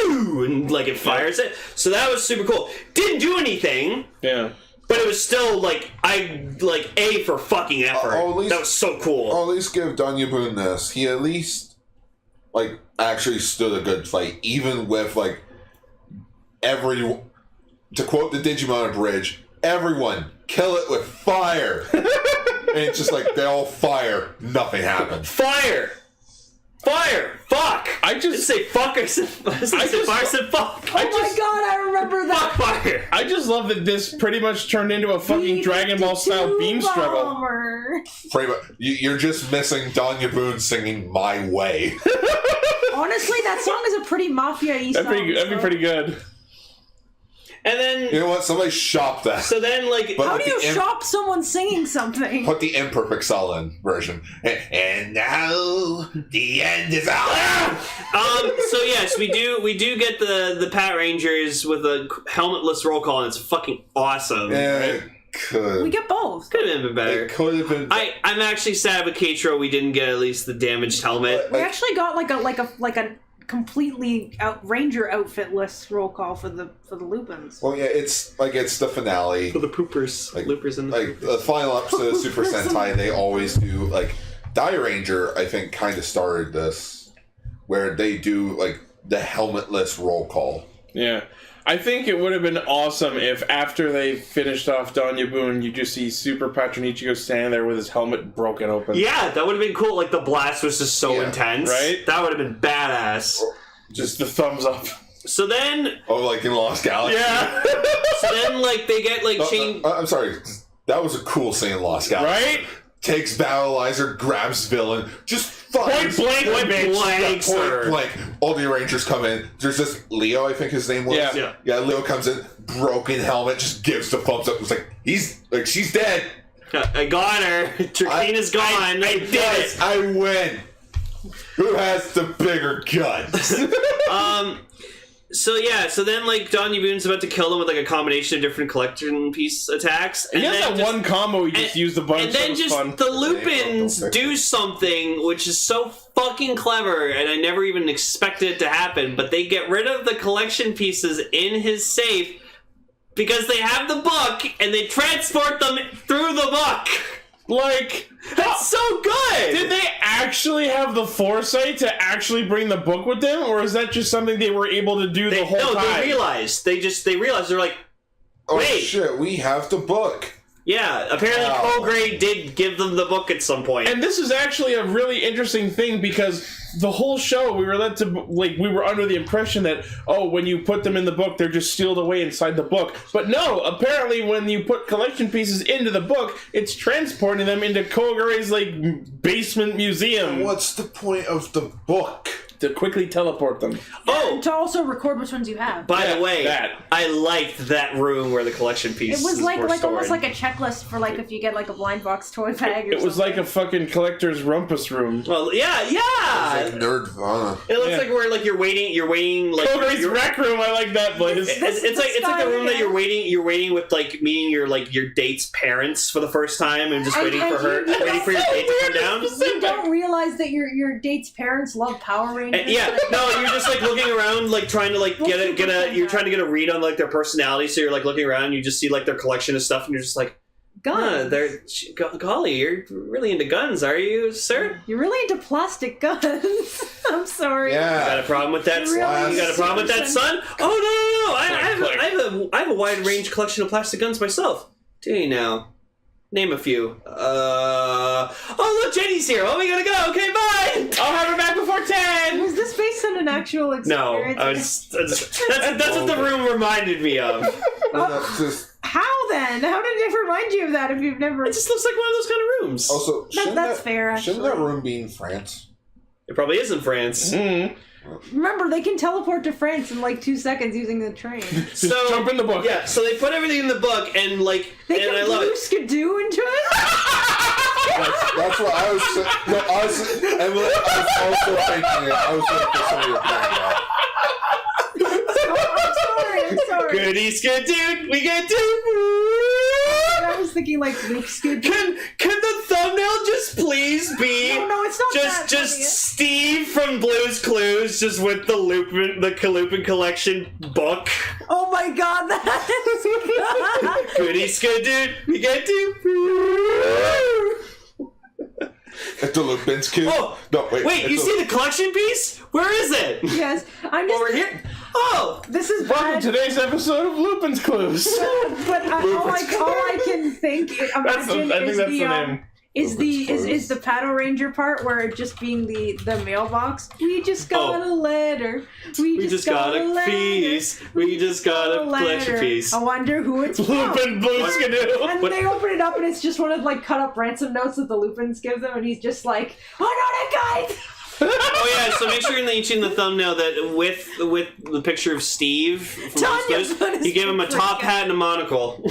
and, like, it fires it. So that was super cool. Didn't do anything. Yeah. But it was still, like, A for fucking effort. That was so cool. I'll at least give Donya Boone this. He at least, like, actually stood a good fight, even with, like, to quote the Digimon Bridge, everyone, kill it with fire. And it's just like, they all fire, nothing happens. Fire! Fuck! I didn't say fuck, I said fire, I said fuck. Oh my god, I remember that! Fuck fire! I just love that this pretty much turned into a fucking Dragon Ball style beam struggle. Pretty much, you're just missing Donya Boone singing My Way. Honestly, that song is a pretty mafia-y song. That'd be pretty good. And then... You know what? Somebody shop that. So then, like... How do you shop someone singing something? Put the imperfect Cell-In version. And now, the end is out! So yes, we do get the Pat Rangers with a helmetless roll call, and it's fucking awesome. Yeah. could. We get both. Could have been better. It could have been. I'm actually sad with Keitro we didn't get at least the damaged helmet. We actually got like a completely Ranger outfitless roll call for the Lupins. Well, yeah, it's the finale. For the poopers. Like, Loopers and like the final episode of Super Sentai, they always do like Ranger. I think kind of started this, where they do like the helmetless roll call. Yeah. I think it would have been awesome if after they finished off Danya Boone, you just see Super Patronichigo standing there with his helmet broken open. Yeah, that would have been cool. Like the blast was just so intense. Right? That would have been badass. Just the thumbs up. So then... Oh, like in Lost Galaxy? Yeah. So then, like, they get, like, chain... I'm sorry. That was a cool scene in Lost Galaxy. Right? Takes Battleizer, grabs villain, just Point blank, point blank. All the Rangers come in. There's this Leo, I think his name was. Yeah. Leo comes in, broken helmet, just gives the thumbs up. It's like, she's dead. I got her. Trakina's gone. I did it. I win. Who has the bigger guns? So then, like, Danya Boone's about to kill them with, like, a combination of different collection piece attacks. And he has that one combo he just used a bunch. And then just fun. the Lupins do something which is so fucking clever, and I never even expected it to happen, but they get rid of the collection pieces in his safe because they have the book, and they transport them through the book. Like, that's so good! Did they actually have the foresight to actually bring the book with them, or is that just something they were able to do the whole time? No, they realized. They realized. They're like, oh wait. Shit, we have the book. Yeah, apparently Colgrade did give them the book at some point. And this is actually a really interesting thing because the whole show we were led to, like, we were under the impression that, oh, when you put them in the book, they're just sealed away inside the book. But no, apparently when you put collection pieces into the book, it's transporting them into Colgrade's, like, basement museum. What's the point of the book? To quickly teleport them. And to also record which ones you have. By the way, I liked that room where the collection pieces It was like were stored. almost like a checklist for like if you get like a blind box toy bag or It was like a fucking collector's rumpus room. Well, yeah. It's like Nerdvana. It looks like where like you're waiting like Colgrade's rec room. I like that place. It's like the room that you're waiting with like meeting your date's parents for the first time and just waiting for your date to come down. You don't realize that your date's parents love Power Rangers. Yeah, no, you're just like looking around, like trying to like you're trying to get a read on like their personality. So you're like looking around, and you just see like their collection of stuff, and you're just like, guns. Golly, you're really into guns, are you, sir? You're really into plastic guns. I'm sorry. Yeah. You got a problem with that? You got a problem with that, son? Oh no! I have a wide range collection of plastic guns myself. Do you now? Name a few. Oh look, Jenny's here. Oh, we gotta go. Okay, bye. I'll have her back before 10. Was this based on an actual experience? No, that's what the room reminded me of. How then? How did it remind you of that if you've never? It just looks like one of those kind of rooms. Also, that's fair. Actually, shouldn't that room be in France? It probably is in France. Mm-hmm. Remember, they can teleport to France in like 2 seconds using the train. So jump in the book. Yeah, so they put everything in the book and like they and can I love it. Skidoo into it. That's what I was saying. No, Emily, I was also thinking it. I was going to say I'm sorry. Goody Skidoo, we get to. I was thinking like Luke Skidoo. Can the thumbnail just please be? No, it's not just Steve from Blue's Clues, just with the Lupin Collection book. Oh my God, that is Goody Skidoo, we get to. At the Lupin's Cube. Oh no! Wait! You see the collection piece? Where is it? Yes, I'm just over here. Oh, this is welcome bad. to today's episode of Lupin's Clues. But all I can imagine is the Pato Ranger part where it just being the mailbox. We just got a letter. We just got a piece. We just got a collection piece. I wonder who it's from. Lupin Blue Skidoo. And they open it up and it's just one of like cut up ransom notes that the Lupins give them, and he's just like, "Oh no, that guy!" Oh yeah, so make sure in the thumbnail that with the picture of Steve from Blue's Clues, you give him a top hat and a monocle.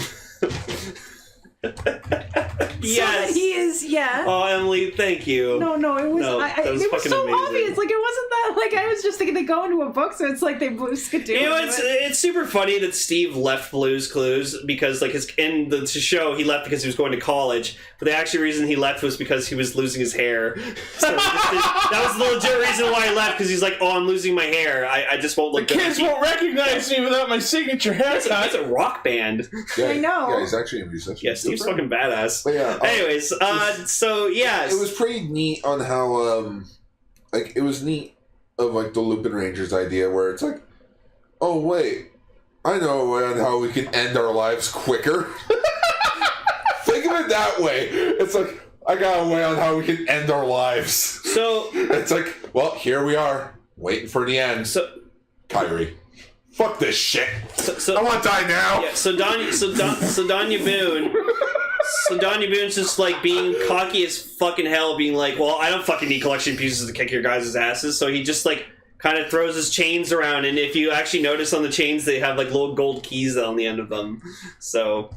Yes. So that he is, Oh, Emily, thank you. No, it was. No, that was it was fucking so amazing. obvious. Like it wasn't that. Like I was just thinking they go into a book, so it's like they blew Skidoo. You know, it's super funny that Steve left Blue's Clues because, like, in the show, he left because he was going to college. But the actual reason he left was because he was losing his hair. So that was the legit reason why he left, because he's like, oh, I'm losing my hair. I just won't look The kids won't recognize me without my signature haircut. That's a rock band. Yeah, I know. Yeah, he's actually a musician. Yeah, Steve's fucking badass. But yeah. Anyways, so yeah, It was pretty neat on how, like, it was neat of, like, the Lupinrangers idea where it's like, oh, wait, I know a way on how we can end our lives quicker. Think of it that way. It's like, I got a way on how we can end our lives. So it's like, well, here we are, waiting for the end. So Kyrie, fuck this shit. So I want to die now. Yeah. So Danya Boone. So Danya Boone's just like being cocky as fucking hell, being like, well, I don't fucking need collection pieces to kick your guys' asses. So he just like kind of throws his chains around, and if you actually notice on the chains, they have like little gold keys on the end of them. So,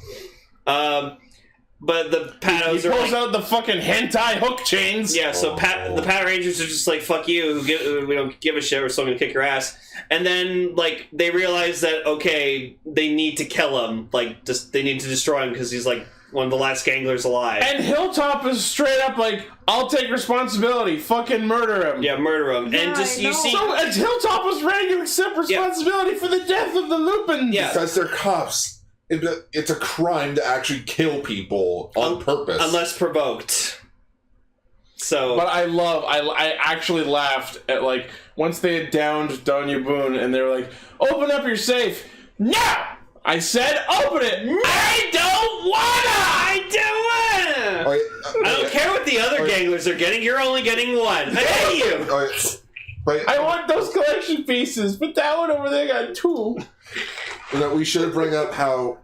but the Patos He are pulls like, out the fucking hentai hook chains. yeah. So the Pat Rangers are just like, fuck you, we don't give a shit, we're still gonna kick your ass. And then like they realize that okay, they need to kill him, like just they need to destroy him because he's like one of the last ganglers alive. And Hilltop is straight up like, I'll take responsibility. Fucking murder him. Yeah, murder him. Yeah, and just I you know. see. So Hilltop was ready to accept responsibility for the death of the Lupins. Yeah. Because they're cops. It's a crime to actually kill people on purpose. Unless provoked. So. But I actually laughed at, like, once they had downed Danya Boone and they were like, open up your safe. No! I said open it. I don't wanna! I don't care what the other ganglers are getting, you're only getting one. I hate you! I want those collection pieces, but that one over there got two. We should bring up how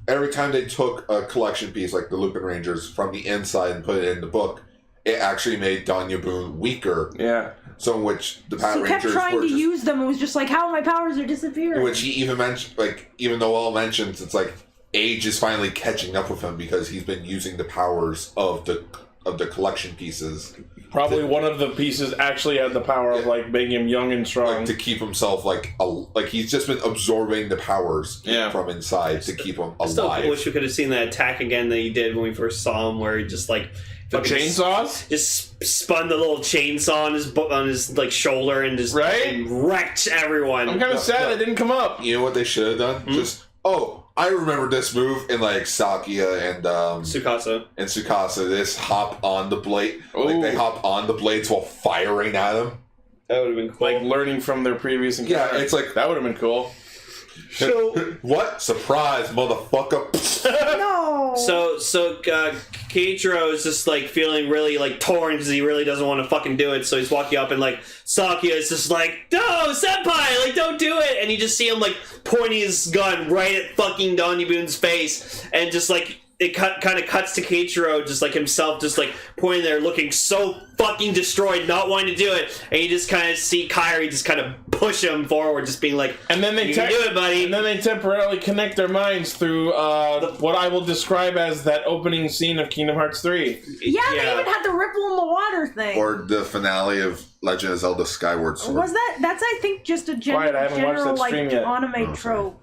every time they took a collection piece, like the Lupinrangers, from the inside and put it in the book, it actually made Danya Boone weaker. Yeah. So in which the Pat He kept Rangers trying were to just, use them. It was just like, how my powers are disappearing. which he even mentioned, like, even though all mentions, it's like age is finally catching up with him because he's been using the powers of the collection pieces. Probably one of the pieces actually had the power of, like, making him young and strong. Like, to keep himself, like he's just been absorbing the powers from inside to keep him I still alive. wish we could have seen that attack again that he did when we first saw him, where he just like The chainsaws? just spun the little chainsaw on his like shoulder and just and wrecked everyone. I'm kind of sad it didn't come up. You know what they should have done? Just, I remember this move in like Sakia and Tsukasa. And Tsukasa, this hop on the blade. Like they hop on the blades while firing at him. That would have been cool. Like learning from their previous encounter. Yeah, it's like that would have been cool. So what? Surprise, motherfucker! No. So Keiichiro is just like feeling really like torn because he really doesn't want to fucking do it. So he's walking up and like Sakia is just like, no, senpai, like don't do it. And you just see him like pointing his gun right at fucking Danya Boone's face, and just like it kind of cuts to Keiichiro just like himself just like pointing there looking so fucking destroyed, not wanting to do it, and you just kind of see Kairi just kind of push him forward, just being like, and then they you can do it, buddy. And then they temporarily connect their minds through what I will describe as that opening scene of Kingdom Hearts 3. Yeah, they even had the ripple in the water thing. Or the finale of Legend of Zelda Skyward Sword. Was that's I think just a Quiet, I haven't watched general that like stream yet. anime trope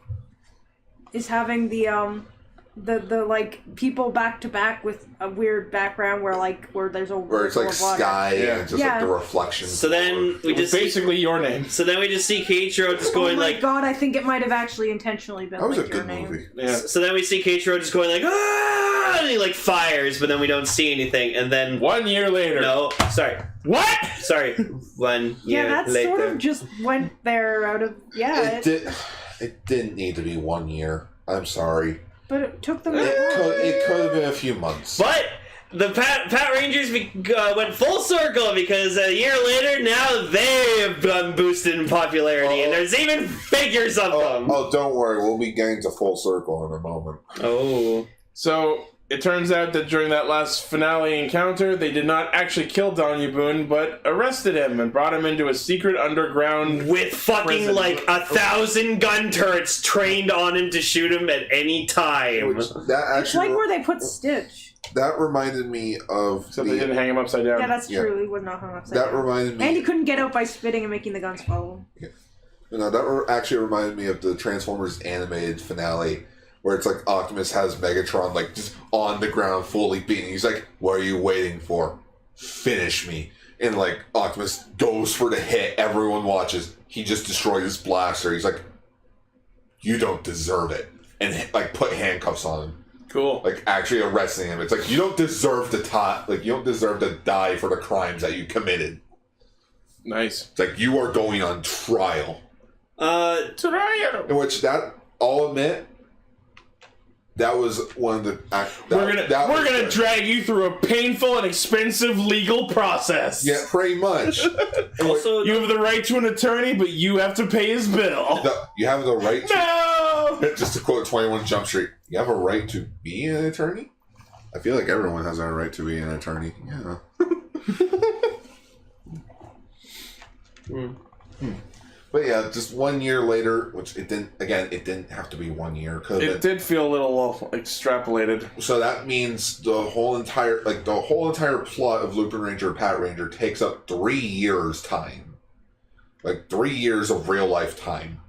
is having the like people back to back with a weird background where there's a where it's like sky and just like the reflection. So then we just basically your name. So then we just see Keiichiro just going like, oh my god, I think it might have actually intentionally been that was like a good your name. movie. Yeah. So then we see Keiichiro just going like, ah, and he like fires, but then we don't see anything, and then 1 year later. No, sorry. What? Sorry, 1 year Yeah, that later. sort of just went there out of It didn't need to be 1 year. I'm sorry. But it took them. It could have been a few months. But the Pat Rangers went full circle because a year later, now they have been boosted in popularity, and there's even figures of them. Oh, don't worry. We'll be getting to full circle in a moment. Oh. So it turns out that during that last finale encounter, they did not actually kill Don Yabun, but arrested him and brought him into a secret underground with fucking prison. like 1,000 gun turrets trained on him to shoot him at any time. That It's like where they put Stitch. That reminded me of. Except they didn't hang him upside down. Yeah, that's true. He would not hung upside That down. reminded me. And he couldn't get out by spitting and making the guns follow him. No, that actually reminded me of the Transformers animated finale, where it's like Optimus has Megatron like just on the ground fully beaten. He's like, "What are you waiting for? Finish me!" And like Optimus goes for the hit. Everyone watches. He just destroyed his blaster. He's like, "You don't deserve it," and like put handcuffs on him. Cool. Like actually arresting him. It's like you don't deserve to you don't deserve to die for the crimes that you committed. Nice. It's like you are going on trial. Trial. In which I'll admit, that was one of the. We're gonna drag you through a painful and expensive legal process. Yeah, pretty much. Also, You have the right to an attorney, but you have to pay his bill. You have the right to. No! Just to quote 21 Jump Street, you have a right to be an attorney? I feel like everyone has a right to be an attorney. Yeah. But yeah, just 1 year later, which it didn't have to be 1 year. It did feel a little extrapolated. So that means the whole entire plot of Lupinranger Patranger takes up 3 years time. Like 3 years of real life time.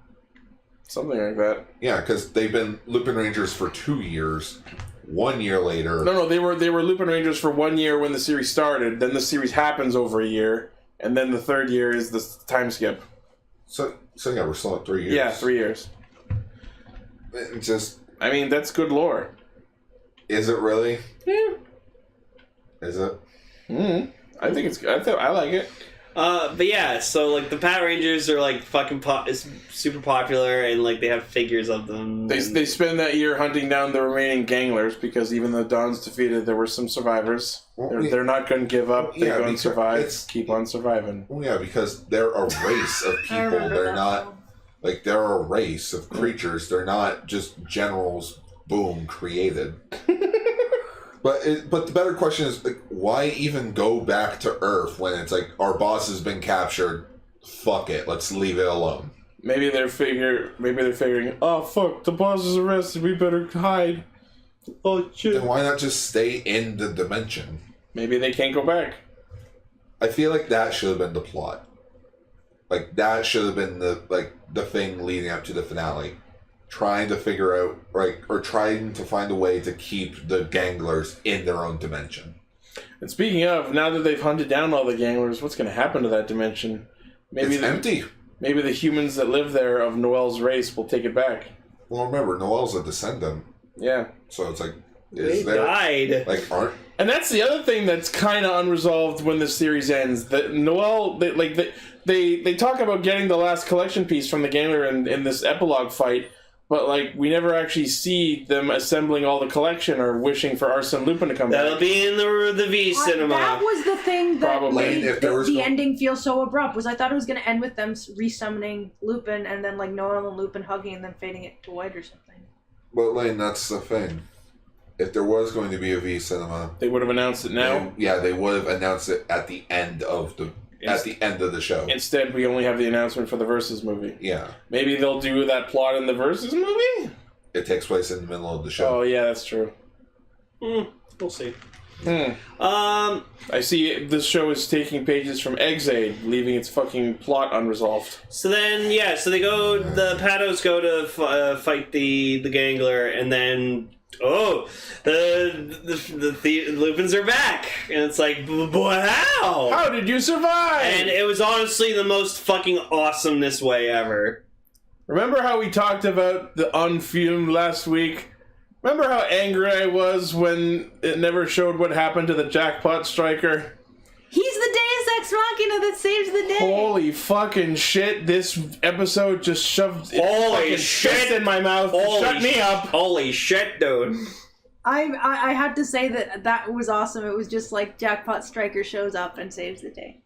Something like that. Yeah, because they've been Lupin Rangers for 2 years. 1 year later. No, they were Lupin Rangers for 1 year when the series started. Then the series happens over a year, and then the third year is the time skip. So yeah, we're still at 3 years. Yeah, 3 years. It's just. I mean, that's good lore. Is it really? Yeah. Is it? I think it's good. I like it. but yeah, so like the Pat Rangers are like fucking super popular, and like they have figures of them. They spend that year hunting down the remaining ganglers because even though Don's defeated, there were some survivors. They're not going to give up. They go and survive. Keep on surviving. Well, yeah, because they're a race of people. They're not like they're a race of creatures. They're not just generals. Boom, created. But the better question is, like, why even go back to Earth when it's like, our boss has been captured, fuck it, let's leave it alone. Maybe they're figuring, oh fuck, the boss is arrested, we better hide. Oh shit. Then why not just stay in the dimension? Maybe they can't go back. I feel like that should have been the plot. Like, that should have been the thing leading up to the finale. Trying to figure out, or trying to find a way to keep the ganglers in their own dimension. And speaking of, now that they've hunted down all the ganglers, what's going to happen to that dimension? Maybe it's empty. Maybe the humans that live there of Noel's race will take it back. Well, remember, Noel's a descendant. Yeah. So it's like, they died. Like, aren't... And that's the other thing that's kind of unresolved when the series ends. That Noel, they talk about getting the last collection piece from the gangler in this epilogue fight. But, like, we never actually see them assembling all the collection or wishing for Arsene Lupin to come back. That'll be in the V cinema. That was the thing that Probably. made the ending feel so abrupt, was I thought it was going to end with them resummoning Lupin and then, like, Noel and Lupin hugging and then fading it to white or something. But, Lane, that's the thing. If there was going to be a V cinema... They would have announced it now? They would have announced it at the end of the show. Instead, we only have the announcement for the Versus movie. Yeah. Maybe they'll do that plot in the Versus movie? It takes place in the middle of the show. Oh, yeah, that's true. We'll see. I see this show is taking pages from Ex-Aid, leaving its fucking plot unresolved. So then, so they go, the Patos go to fight the Gangler, and then... Oh, the Lupins are back, and it's like, wow! How did you survive? And it was honestly the most fucking awesomeness way ever. Remember how we talked about the Unfumed last week? Remember how angry I was when it never showed what happened to the jackpot striker? He's the Deus Ex Machina that saves the day! Holy fucking shit, this episode just shoved Holy shit in my mouth. Shut me up. Holy shit, dude. I had to say that was awesome. It was just like Jackpot Striker shows up and saves the day.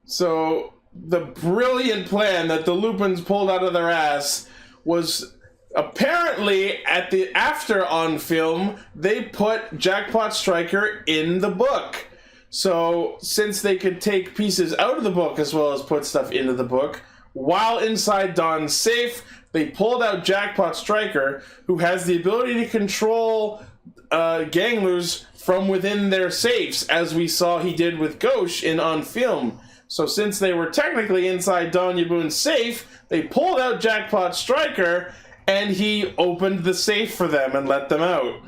So, the brilliant plan that the Lupins pulled out of their ass was Apparently, after on film, they put Jackpot Striker in the book. So, since they could take pieces out of the book as well as put stuff into the book, while inside Don's safe, they pulled out Jackpot Striker, who has the ability to control ganglers from within their safes, as we saw he did with Gauche in On Film. So since they were technically inside Don Yaboon's safe, they pulled out Jackpot Striker, and he opened the safe for them and let them out.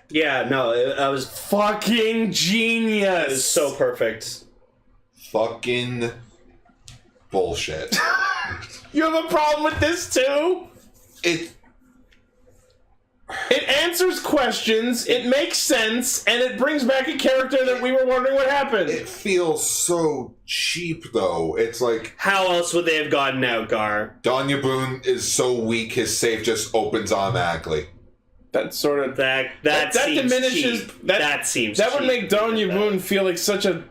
Yeah, no, I was fucking genius. It was so perfect. Fucking bullshit. You have a problem with this too? It answers questions, it makes sense, and it brings back a character that we were wondering what happened. It feels so cheap, though. It's like... How else would they have gotten out, Gar? Don Yaboon is so weak, his safe just opens automatically. That sort of... That seems diminishes... Cheap. That seems That would make Don Yaboon feel like such a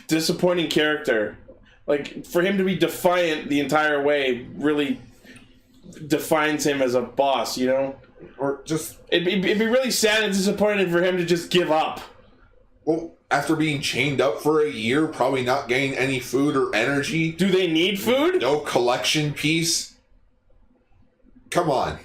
disappointing character. Like, for him to be defiant the entire way really defines him as a boss, you know? Or just... It'd be really sad and disappointing for him to just give up. Well, after being chained up for a year, probably not getting any food or energy. Do they need food? No collection piece. Come on.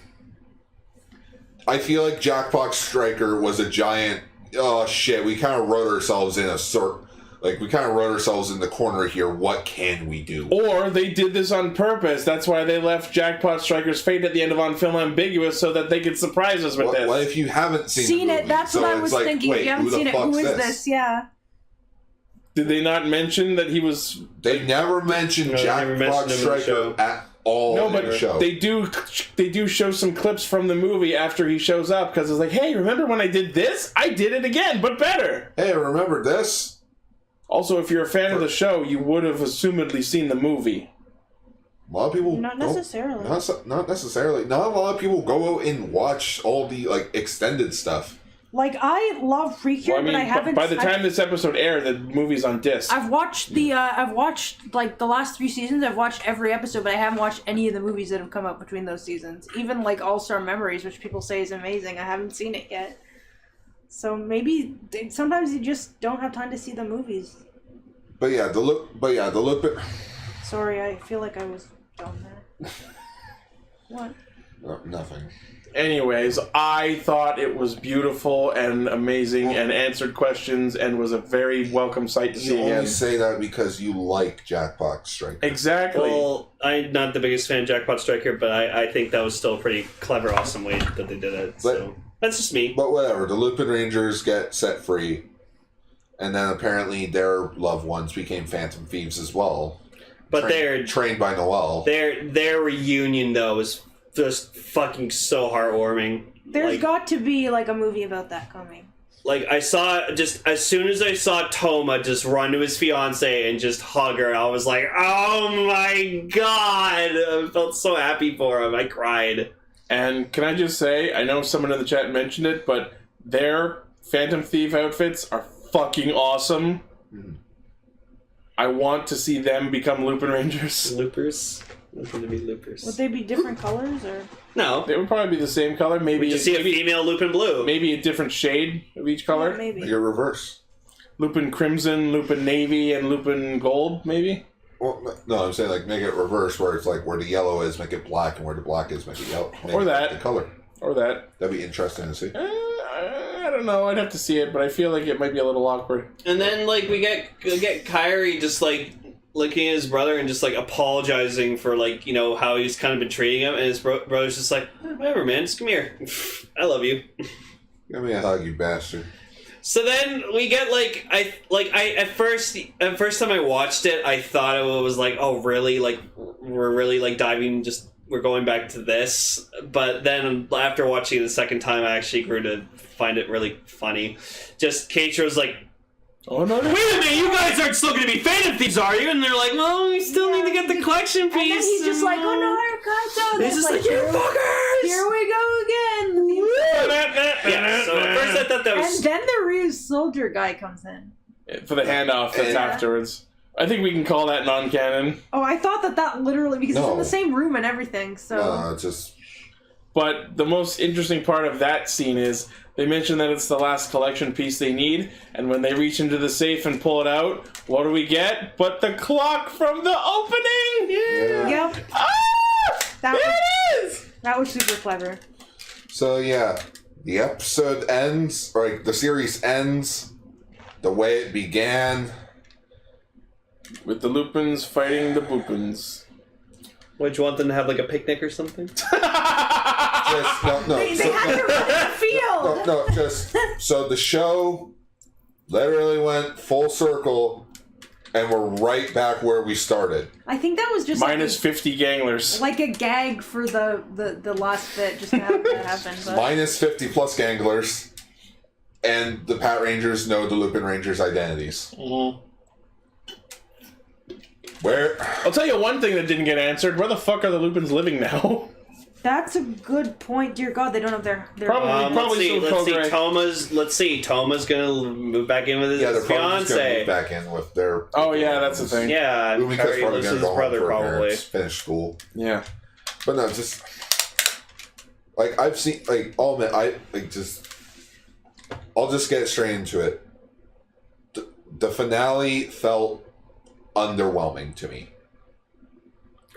I feel like Jackpot Striker was a giant... Oh, shit, we kind of wrote ourselves in a circle. Like, we kind of wrote ourselves in the corner here. What can we do? Or they did this on purpose. That's why they left Jackpot Striker's fate at the end of On Film ambiguous, so that they could surprise us with this. What if you haven't seen the movie? That's so what I was like, thinking. Wait, if you haven't seen it, who is this? Yeah. Did they not mention that he was... They never mentioned Jackpot Striker at all in the show. They do show some clips from the movie after he shows up, because it's like, hey, remember when I did this? I did it again, but better. Hey, remember this? Also, if you're a fan of the show, you would have assumedly seen the movie. A lot of people not necessarily. Not necessarily. Not a lot of people go out and watch all the extended stuff. Like, I love Precure, but I haven't... By the time this episode aired, the movie's on disc. I've watched the last 3 seasons. I've watched every episode, but I haven't watched any of the movies that have come out between those seasons. Even, like, All-Star Memories, which people say is amazing. I haven't seen it yet. So maybe sometimes you just don't have time to see the movies. But yeah, the look. Sorry, I feel like I was dumb there. What? No, nothing. Anyways, I thought it was beautiful and amazing and answered questions and was a very welcome sight to see again. You only say that because you like Jackpot Striker. Exactly. Well, I'm not the biggest fan of Jackpot Striker, but I think that was still a pretty clever, awesome way that they did it. So that's just me. But whatever, the Lupinrangers get set free, and then apparently their loved ones became Phantom Thieves as well. But they're trained by Noelle. Their reunion though was just fucking so heartwarming. There's got to be like a movie about that coming. Like, I saw, just as soon as I saw Toma just run to his fiance and just hug her, I was like, oh my god! I felt so happy for him. I cried. And can I just say, I know someone in the chat mentioned it, but their Phantom Thief outfits are fucking awesome. Mm. I want to see them become Lupin Rangers. Loopers? Looking to be loopers. Would they be different colors, or...? No. They would probably be the same color. Maybe you see a female Lupin Blue. Maybe a different shade of each color. Yeah, maybe. You're reverse. Lupin Crimson, Lupin Navy, and Lupin Gold, maybe? Well, no, I'm saying like make it reverse, where it's like where the yellow is, make it black, and where the black is, make it yellow. Or that. The color. Or that. That'd be interesting to see. I don't know. I'd have to see it, but I feel like it might be a little awkward. And then, like, we get Kyrie just, like, looking at his brother and just, like, apologizing for, like, you know, how he's kind of been treating him. And his brother's just like, whatever, man. Just come here. I love you. Give me a hug, you bastard. So then we get, at first time I watched it, I thought it was like, oh, really? Like, we're really, like, we're going back to this. But then after watching it the second time, I actually grew to find it really funny. Just Keiichiro's like, oh no! Wait a minute, you guys aren't still going to be Phantom Thieves, are you? And they're like, well, we still need to get the collection piece. And then he's just like, oh no, Kaitou. He's just like, you fuckers! Here we go again. Yeah, so at first I thought that was... And then the Ryu's soldier guy comes in. For the handoff that's afterwards. I think we can call that non-canon. Oh, I thought that literally, because it's in the same room and everything, so... No, it's just... But the most interesting part of that scene is they mention that it's the last collection piece they need, and when they reach into the safe and pull it out, what do we get? But the clock from the opening! Yep. Ah! That There was, it is! that was super clever. So yeah, the episode ends, or like the series ends the way it began. With the Lupins fighting the Boopins. Would you want them to have like a picnic or something? Just, no, They had to run in the field. no, just so the show literally went full circle, and we're right back where we started. I think that was just Minus 50 ganglers. like a gag for the last bit just to have that happen. But Minus 50 plus ganglers, and the Pat Rangers know the Lupin Rangers' identities. Mm-hmm. Where? I'll tell you one thing that didn't get answered. Where the fuck are the Lupins living now? that's a good point. Dear God, they don't have their Probably let's see. still Toma's gonna move back in with his Yeah, they're probably just gonna move fiance. back in with their. Oh, yeah, that's the thing. Yeah, Lumika's Harry probably lives gonna with go his home brother for her probably. parents, finish school. Yeah. But no, just like I've seen, like I'll admit, I'll just get straight into it. The finale felt underwhelming to me.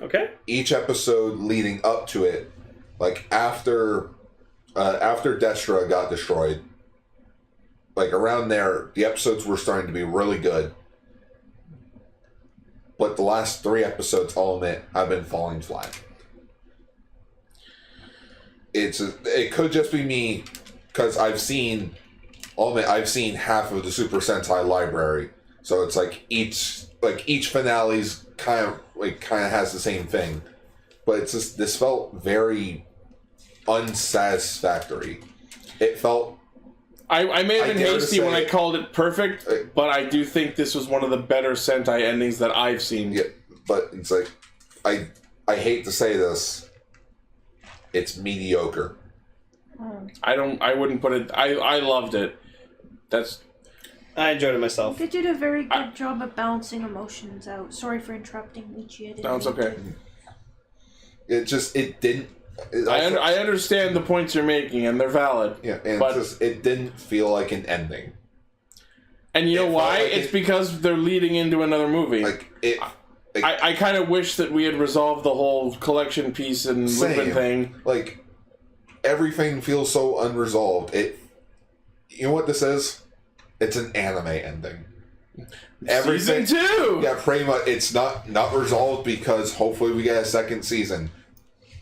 Okay. Each episode leading up to it, like after Destra got destroyed, like around there, the episodes were starting to be really good. But the last 3 episodes, I'll admit, have been falling flat. It could just be me, because I've seen half of the Super Sentai library, so it's like each finale's kind of has the same thing, but it's just this felt very unsatisfactory. It felt. I may have been dare to hasty when say- I called it perfect, but I do think this was one of the better Sentai endings that I've seen. Yeah, but it's like I hate to say this, it's mediocre. I wouldn't put it. I loved it. I enjoyed it myself. They did a very good job of balancing emotions out. Sorry for interrupting, Michi. No, it's okay. It didn't. I understand the points you're making, and they're valid. Yeah, and but it didn't feel like an ending. and you know it why? felt like It's because they're leading into another movie. I kind of wish that we had resolved the whole collection piece and Lupin thing. Like everything feels so unresolved. You know what this is? It's an anime ending. Season 2! Yeah, pretty much. It's not resolved because hopefully we get a second season.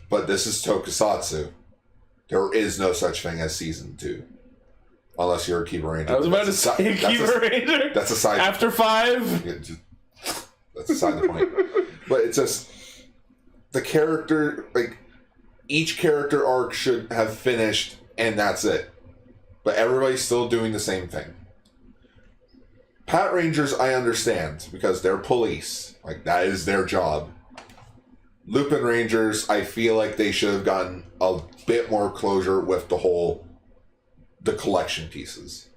But this is tokusatsu. There is no such thing as season 2. Unless you're a Kiba Ranger. I was about to say Kiba Ranger. That's a side After 5? Yeah, that's a side point. But it's just the character, like each character arc should have finished and that's it. But everybody's still doing the same thing. Pat Rangers, I understand because they're police. Like that is their job. Lupin Rangers, I feel like they should have gotten a bit more closure with the collection pieces.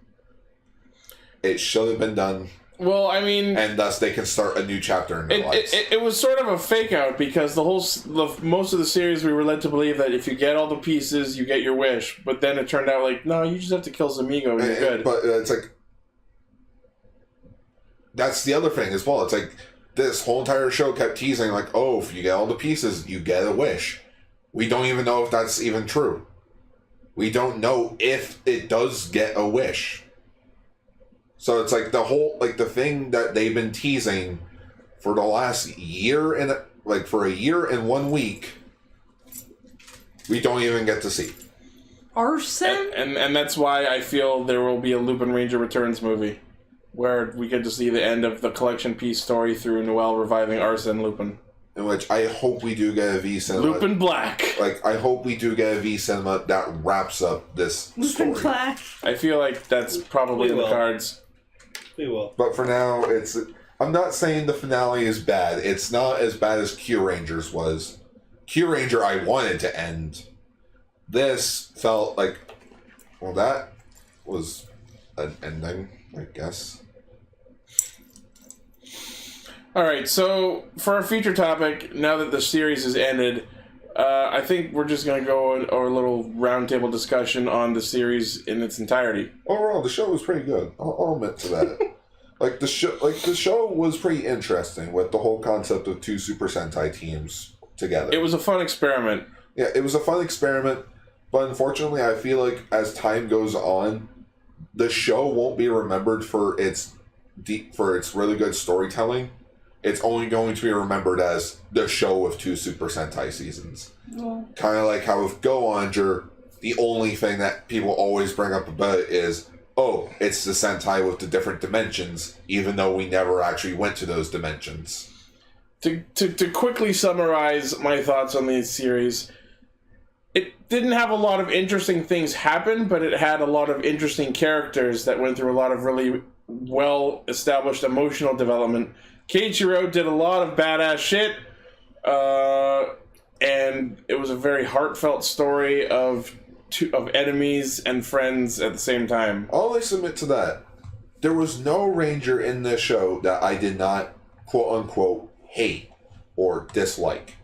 It should have been done. Well, I mean, And thus they can start a new chapter in their lives. it was sort of a fake out because most of the series we were led to believe that if you get all the pieces, you get your wish. But then it turned out like, no, you just have to kill Zamigo and you're good. But it's like, that's the other thing as well. It's like, this whole entire show kept teasing like, oh, if you get all the pieces, you get a wish. We don't even know if that's even true. We don't know if it does get a wish. So it's like the thing that they've been teasing for the last year and for a year and 1 week, we don't even get to see. Arson? And that's why I feel there will be a Lupin Ranger Returns movie. Where we get to see the end of the collection piece story through Noel reviving Arsene Lupin. In which I hope we do get a V cinema. Lupin Black. Like, I hope we do get a V cinema that wraps up this Lupin story. Black. I feel like that's probably in the cards. We will. But for now, I'm not saying the finale is bad. It's not as bad as Q Rangers was. Q Ranger I wanted to end. This felt like, well, that was an ending, I guess. Alright, so for our feature topic, now that the series has ended, I think we're just going to go on a little roundtable discussion on the series in its entirety. Overall, the show was pretty good. I'll admit to that. The show was pretty interesting with the whole concept of 2 Super Sentai teams together. It was a fun experiment. Yeah, it was a fun experiment, but unfortunately, I feel like as time goes on, the show won't be remembered for its really good storytelling. It's only going to be remembered as the show with 2 Super Sentai seasons. Yeah. Kind of like how with Go-Onger, the only thing that people always bring up about it is, oh, it's the Sentai with the different dimensions, even though we never actually went to those dimensions. To quickly summarize my thoughts on the series, it didn't have a lot of interesting things happen, but it had a lot of interesting characters that went through a lot of really well-established emotional development. Keiichiro did a lot of badass shit, and it was a very heartfelt story of enemies and friends at the same time. I'll submit to that. There was no ranger in this show that I did not, quote-unquote, hate or dislike.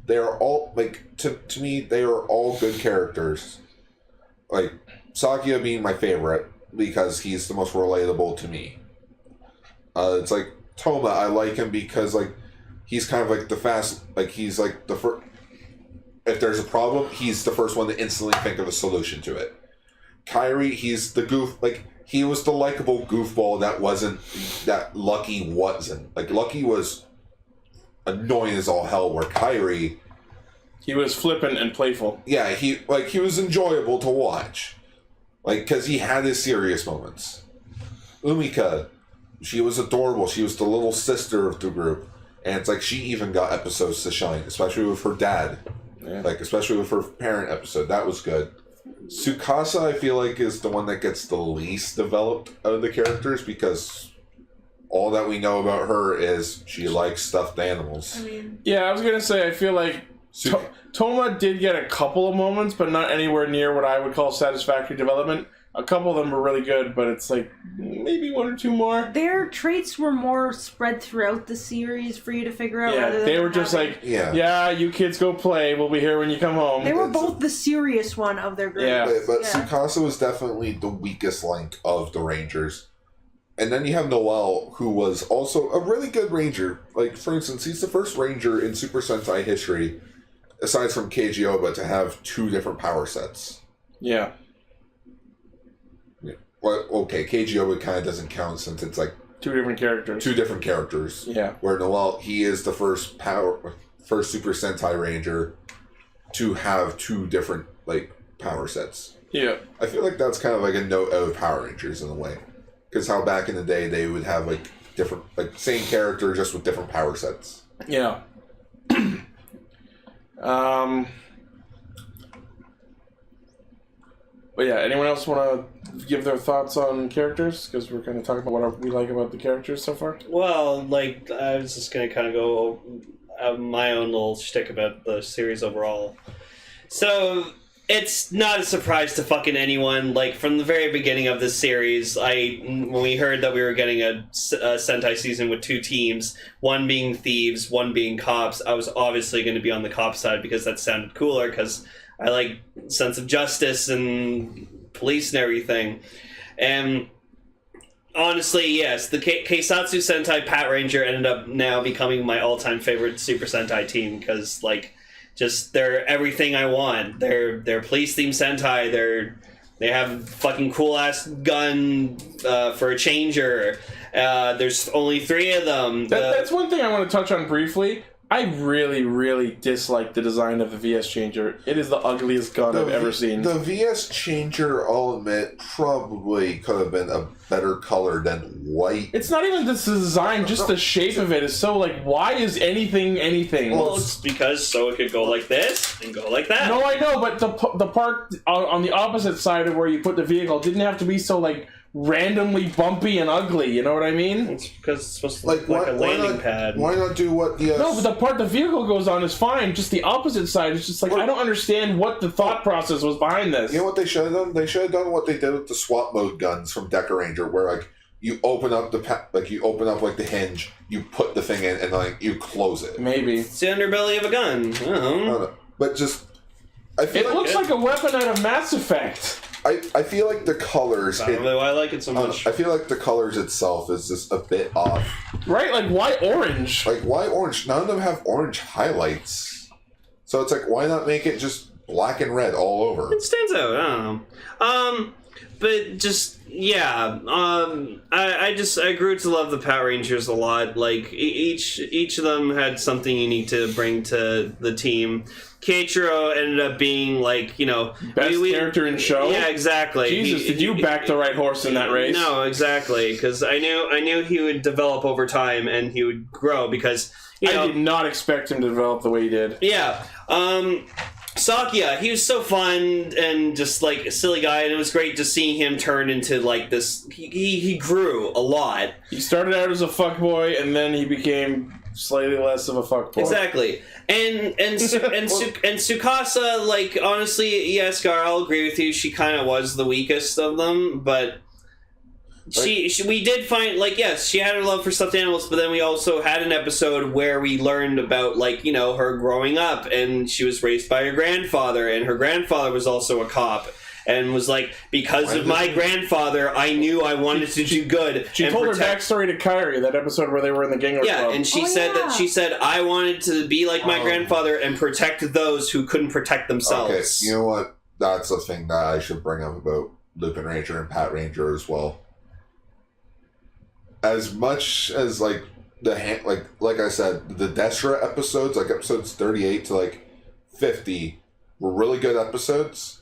They are all, to me, they are all good characters. Sakia being my favorite, because he's the most relatable to me. It's Toma, I like him because, he's kind of the fast, he's the first, if there's a problem, he's the first one to instantly think of a solution to it. Kairi, he's the goof, he was the likable goofball that Lucky wasn't. Lucky was annoying as all hell, where Kairi... He was flippant and playful. Yeah, he was enjoyable to watch. Because he had his serious moments. Umika, she was adorable. She was the little sister of the group. And it's she even got episodes to shine, especially with her dad. Yeah. Especially with her parent episode. That was good. Tsukasa, I feel is the one that gets the least developed out of the characters, because all that we know about her is she likes stuffed animals. Yeah, I was going to say, I feel Toma did get a couple of moments, but not anywhere near what I would call satisfactory development. A couple of them were really good, but it's maybe one or two more. Their traits were more spread throughout the series for you to figure out. Yeah, they were just yeah, you kids go play. We'll be here when you come home. They were both the serious one of their group. Yeah, but Tsukasa was definitely the weakest link of the Rangers. And then you have Noel, who was also a really good Ranger. For instance, he's the first Ranger in Super Sentai history, aside from Keiji Oba, to have 2 different power sets. Yeah. Well, okay, Keiji Oba kind of doesn't count since it's 2 different characters. 2 different characters. Yeah. Where Noel, he is the first Super Sentai Ranger to have 2 different power sets. Yeah. I feel that's kind of a note out of Power Rangers in a way. Because how back in the day they would have different same character just with different power sets. Yeah. But yeah, anyone else want to give their thoughts on characters? Because we're kind of talking about what we like about the characters so far. Well, I was just going to kind of go my own little shtick about the series overall. So, it's not a surprise to fucking anyone. From the very beginning of this series, when we heard that we were getting a Sentai season with 2 teams, one being thieves, one being cops, I was obviously going to be on the cop side because that sounded cooler, because I like sense of justice and police and everything. And honestly, yes, the Keisatsu Sentai Patranger ended up now becoming my all-time favorite Super Sentai team, because just they're everything I want. They're police themed Sentai. They have fucking cool ass gun for a changer. There's only 3 of them. That's one thing I want to touch on briefly. I really, really dislike the design of the VS Changer. It is the ugliest gun I've ever seen. The VS Changer, I'll admit, probably could have been a better color than white. It's not even the design, just the shape of it is so why is anything? Well, it's because so it could go like this and go like that. No, I know, but the part on the opposite side of where you put the vehicle didn't have to be so randomly bumpy and ugly, you know what I mean? It's because it's supposed to look like a landing pad. Why not do what the... No, but the part the vehicle goes on is fine. Just the opposite side is just I don't understand what the thought process was behind this. You know what they should have done? They should have done what they did with the swap mode guns from Deca Ranger, where you open up the hinge, you put the thing in, and you close it. Maybe it's the underbelly of a gun. I don't know. but just I feel It looks like a weapon out of Mass Effect. I feel like the colors. I don't know why I like it so much. I feel like the colors itself is just a bit off. Right? Like, why orange? Like, why orange? None of them have orange highlights. So it's like, why not make it just black and red all over? It stands out. I don't know. But just I grew to love the Power Rangers a lot. Like each of them had something unique to bring to the team. Keiichiro ended up being like, best character in show. Yeah, exactly. Jesus, did you back the right horse in that race? No, exactly, because I knew he would develop over time and he would grow because I did not expect him to develop the way he did. Yeah. Sakya, he was so fun and just like a silly guy, and it was great just seeing him turn into like this. He grew a lot. He started out as a fuckboy, and then he became slightly less of a fuckboy. Exactly. And Tsukasa, like, honestly, yes, Gar, I'll agree with you. She kind of was the weakest of them, but we did find, like, yes, she had her love for stuffed animals, but then we also had an episode where we learned about, like, her growing up, and she was raised by her grandfather, and her grandfather was also a cop. And was like, because of my grandfather, I knew I wanted to do good. She told her backstory to Kairi, that episode where they were in the Ginger Club. Yeah, and she said I wanted to be like my grandfather and protect those who couldn't protect themselves. Okay, you know what? That's a thing that I should bring up about Lupinranger and Patranger as well. As much as like like I said, the Deshra episodes, like episodes 38 to like 50, were really good episodes.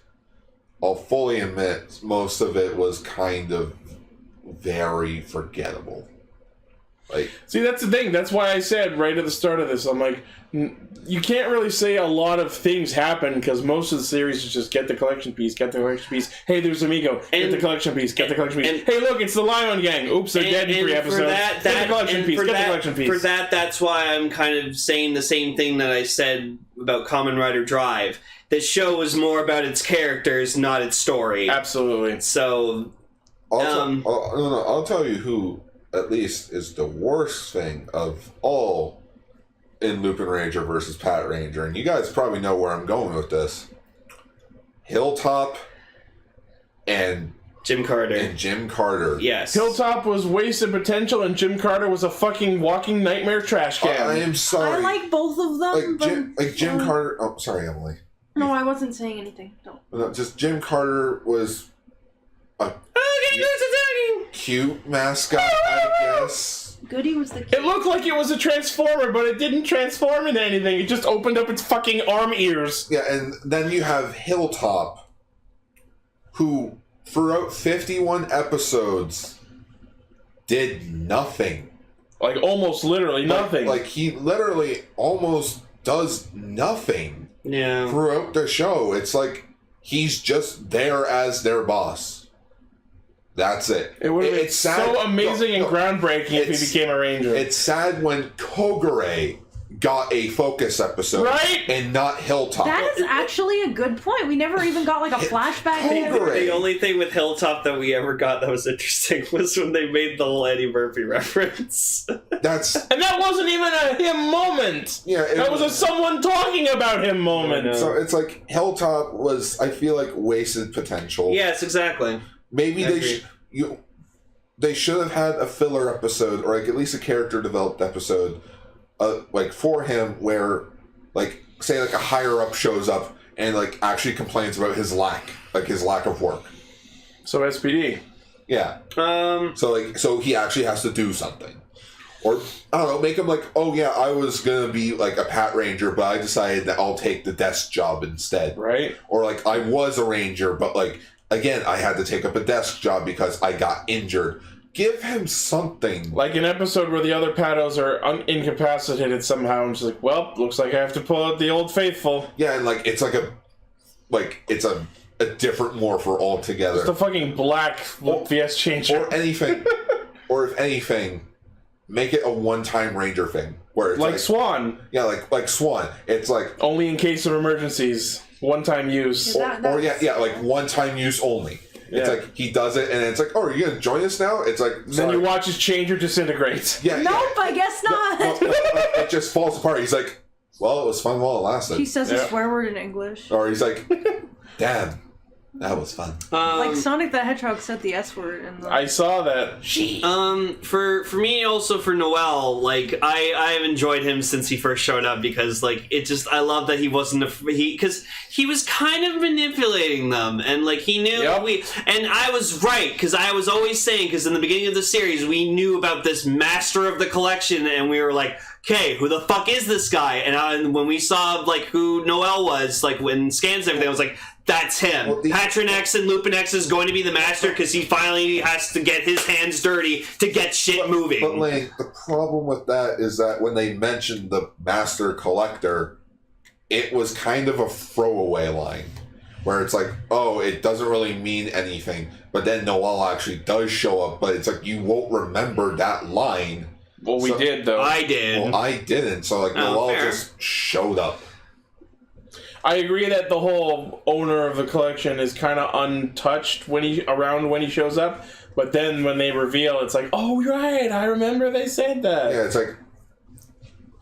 I'll fully admit most of it was kind of very forgettable. Like, see, that's the thing. That's why I said right at the start of this, I'm like, you can't really say a lot of things happen because most of the series is just get the collection piece, get the collection piece. Hey, there's Amigo. Get the collection piece, get the collection piece. Hey, look, it's the Lion Gang. Oops, they're dead in 3 episodes. Get the collection piece, get the collection piece. For that's why I'm kind of saying the same thing that I said about Kamen Rider Drive. This show was more about its characters, not its story. Absolutely. So, I'll tell you who, at least, is the worst thing of all in Lupinranger versus Patranger, and you guys probably know where I'm going with this. Hilltop and Jim Carter. Yes. Hilltop was wasted potential, and Jim Carter was a fucking walking nightmare trash can. I am sorry. I like both of them. Jim Carter. Oh, sorry, Emily. No, I wasn't saying anything. No, just Jim Carter was a cute mascot, I guess. Goody was the cute. It looked like it was a transformer, but it didn't transform into anything. It just opened up its fucking arm ears. Yeah, and then you have Hilltop, who throughout 51 episodes did nothing. Like, almost literally nothing. Like he literally almost does nothing. Yeah. Throughout the show, it's like he's just there as their boss. That's it. It would have been so amazing and groundbreaking if he became a ranger. It's sad when Kogure got a focus episode, right? And not Hilltop. That is actually a good point. We never even got like a flashback. The only thing with Hilltop that we ever got that was interesting was when they made the whole Eddie Murphy reference. And that wasn't even a him moment. Yeah, that was a someone talking about him moment. So it's like Hilltop was, I feel like, wasted potential. Yes, exactly. Maybe they should have had a filler episode, or like at least a character developed episode, like for him, where like say like a higher up shows up and like actually complains about his lack of work. So SPD. Yeah. So he actually has to do something. Or, I don't know, make him like, oh yeah, I was going to be like a Patranger, but I decided that I'll take the desk job instead. Right. Or like, I was a ranger, but like, again, I had to take up a desk job because I got injured. Give him something. Like an episode where the other Patos are incapacitated somehow, and she's like, well, looks like I have to pull out the old faithful. Yeah, and like, it's a different morpher altogether. It's the fucking black VS changer. Or anything. Or if anything, make it a one-time ranger thing. Where it's like Swan. Yeah, like Swan. It's like... only in case of emergencies. One-time use. Or like one-time use only. It's like, he does it, and it's like, oh, are you going to join us now? It's like, then you watch his changer disintegrate. Yeah. Nope, I guess not. No, it just falls apart. He's like, Well, it was fun while it lasted. He says a swear word in English. Or he's like, damn, that was fun. Like Sonic the Hedgehog said the S word. In the... I saw that. For me, also for Noel, like I have enjoyed him since he first showed up because like it just I love that he wasn't because he was kind of manipulating them and like he knew and I was right because I was always saying because in the beginning of the series we knew about this master of the collection and we were like, okay, who the fuck is this guy? And when we saw like who Noel was, like when scans and everything, I was like, that's him. Well, Patron X and Lupin X is going to be the master because he finally has to get his hands dirty to get shit moving. But like, the problem with that is that when they mentioned the master collector, it was kind of a throwaway line. Where it's like, oh, it doesn't really mean anything. But then Noel actually does show up, but it's like, you won't remember that line. Well, we did, though. I did. Well, I didn't. So, like, Noel just showed up. I agree that the whole owner of the collection is kind of untouched when he shows up, but then when they reveal, it's like, oh, right, I remember they said that. Yeah, it's like...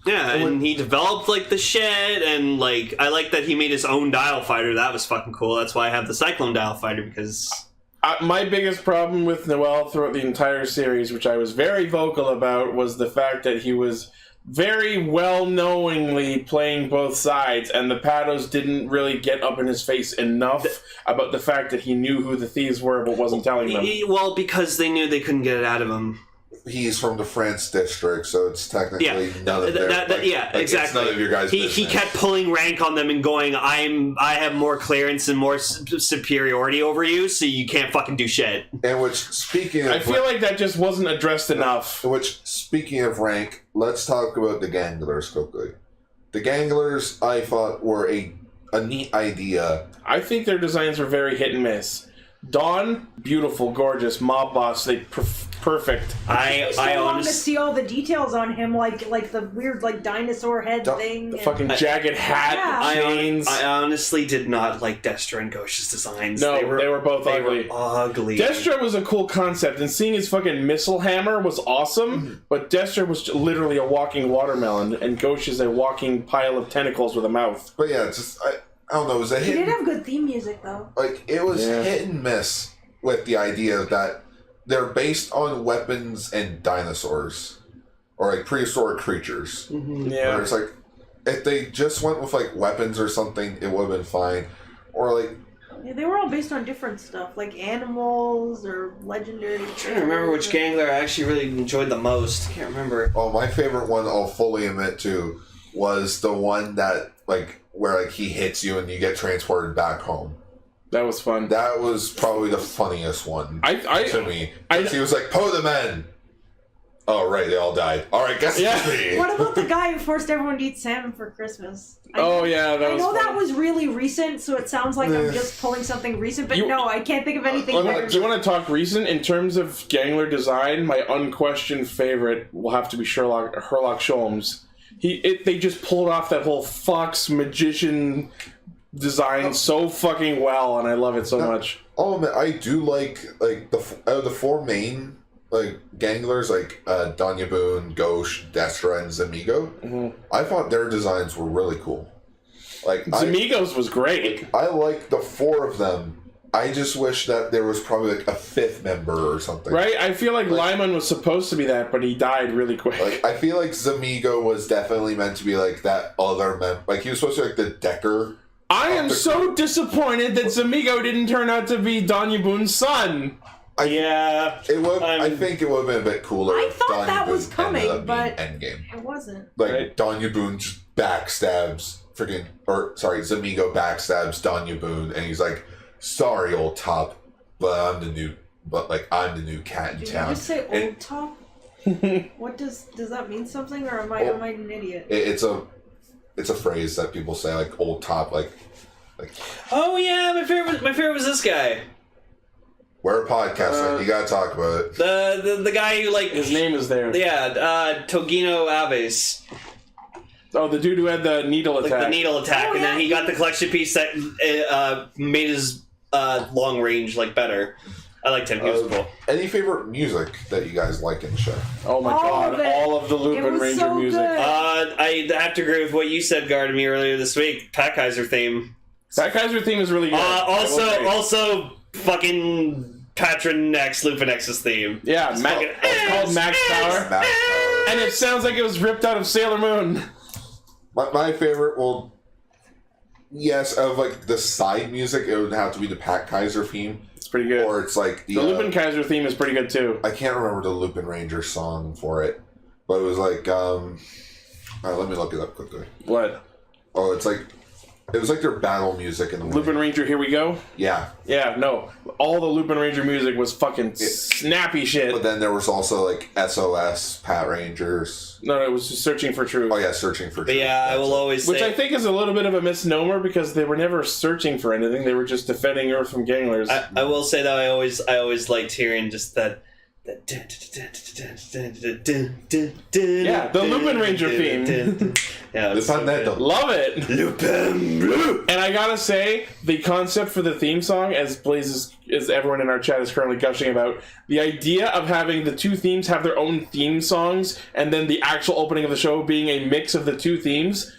Yeah, and he developed, like, the shed, and, like, I like that he made his own dial fighter. That was fucking cool. That's why I have the Cyclone dial fighter, because... my biggest problem with Noel throughout the entire series, which I was very vocal about, was the fact that he was very well-knowingly playing both sides, and the Patos didn't really get up in his face enough about the fact that he knew who the thieves were but wasn't telling them. Well, because they knew they couldn't get it out of him. He's from the France district, so it's technically none of their... exactly. It's none of your guys' business. He kept pulling rank on them and going, I have more clearance and more superiority over you, so you can't fucking do shit. And which, speaking of... I feel like that just wasn't addressed enough. Which, speaking of rank, let's talk about the Ganglers quickly. The Ganglers, I thought, were a neat idea. I think their designs were very hit and miss. Dawn, beautiful, gorgeous, mob boss, perfect. I wanted to see all the details on him, like the weird dinosaur head thing. The fucking jagged hat, chains. I honestly did not like Destra and Ghosh's designs. No, they were both ugly. Ugly. Destra was a cool concept, and seeing his fucking missile hammer was awesome, but Destra was literally a walking watermelon, and Ghosh is a walking pile of tentacles with a mouth. But yeah, it's just... I don't know, it was a hit... He did have good theme music, though. Like, it was hit and miss with the idea that they're based on weapons and dinosaurs. Or, like, prehistoric creatures. Mm-hmm. Yeah. Where it's like, if they just went with, like, weapons or something, it would have been fine. Or, like... Yeah, they were all based on different stuff, like animals or legendary... I'm trying to remember which Gangler I actually really enjoyed the most. I can't remember. Oh, my favorite one, I'll fully admit to, was the one that, like... where like he hits you and you get transported back home. That was fun. That was probably the funniest one to me. He was like, "Po the men." Oh right, they all died. All right, guess it's me. What about the guy who forced everyone to eat salmon for Christmas? That was fun. That was really recent, so it sounds like I'm just pulling something recent, but no, I can't think of anything. Do you want to talk recent in terms of Gangler design? My unquestioned favorite will have to be Herlock Sholmes. They just pulled off that whole Fox magician design so fucking well, and I love it so much. Oh man, I do like out of the four main Ganglers, Danya Boone, Ghosh, Destra, and Zamigo. Mm-hmm. I thought their designs were really cool. Zamigo's was great. I like the four of them. I just wish that there was probably a fifth member or something. Right? I feel like Lyman was supposed to be that, but he died really quick. I feel like Zamigo was definitely meant to be that other member. He was supposed to be the Decker. I am so disappointed that Zamigo didn't turn out to be Danya Boone's son. I think it would have been a bit cooler. I thought that was coming, but Endgame. It wasn't. Danya Boone just backstabs Zamigo backstabs Danya Boone, and he's like, "Sorry, old top, but I'm the new cat in town." Did you just say old top? What does that mean something, or am I an idiot? It's a phrase that people say, old top, like. Oh yeah, my favorite was this guy. We're a podcast, you gotta talk about it. The guy who his name is there. Yeah, Togino Aves. Oh, the dude who had the needle attack. The needle attack, and then he got the collection piece that made his long range better. I liked him. He was cool. Any favorite music that you guys like in the show? Oh my All god, of it. all of the It Lupin was Ranger so music. good. I have to agree with what you said, Guard, to me earlier this week. Pat Kaiser theme. That Kaiser theme is really good. Also, fucking Patron X, Lupin X's theme. Yeah, it's called Max Power. Max Power. And it sounds like it was ripped out of Sailor Moon. My favorite, well, yes, of like the side music, it would have to be the Pat Kaiser theme. It's pretty good. Or it's like the Lupin Kaiser theme is pretty good too. I can't remember the Lupin Ranger song for it, but it was like, let me look it up quickly. What? Oh, it was like their battle music in the Lupin Ranger, Here We Go? Yeah. Yeah, no. All the Lupin Ranger music was fucking snappy shit. But then there was also like SOS, Pat Rangers. No, it was just Searching for Truth. Oh yeah, Searching for Truth. But yeah, I will always say... Which I think is a little bit of a misnomer because they were never searching for anything. They were just defending Earth from ganglers. I will say that I always liked hearing just that... Yeah, the Lupin Ranger theme. Yeah, love it. Lupin. And I gotta say, the concept for the theme song, as Blaze is everyone in our chat is currently gushing about, the idea of having the two themes have their own theme songs, and then the actual opening of the show being a mix of the two themes.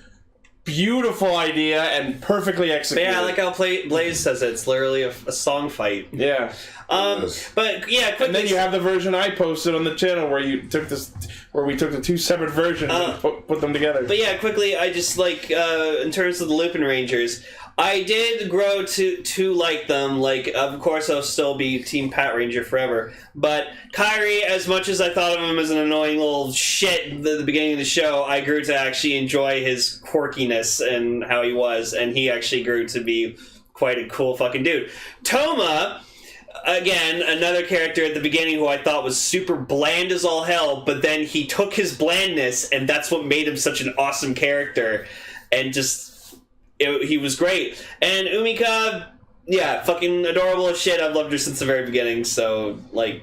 Beautiful idea and perfectly executed. Yeah, I like how Blaze says it. It's literally a song fight. Yeah. But yeah, quickly. And then you have the version I posted on the channel where we took the two separate versions and put them together. But yeah, quickly, I just like in terms of the Lupin Rangers, I did grow to like them. Like, of course, I'll still be Team Pat Ranger forever. But Kairi, as much as I thought of him as an annoying little shit at the beginning of the show, I grew to actually enjoy his quirkiness and how he was, and he actually grew to be quite a cool fucking dude. Toma, again, another character at the beginning who I thought was super bland as all hell, but then he took his blandness, and that's what made him such an awesome character, and just... he was great. And Umika, yeah, fucking adorable as shit. I've loved her since the very beginning. So, like,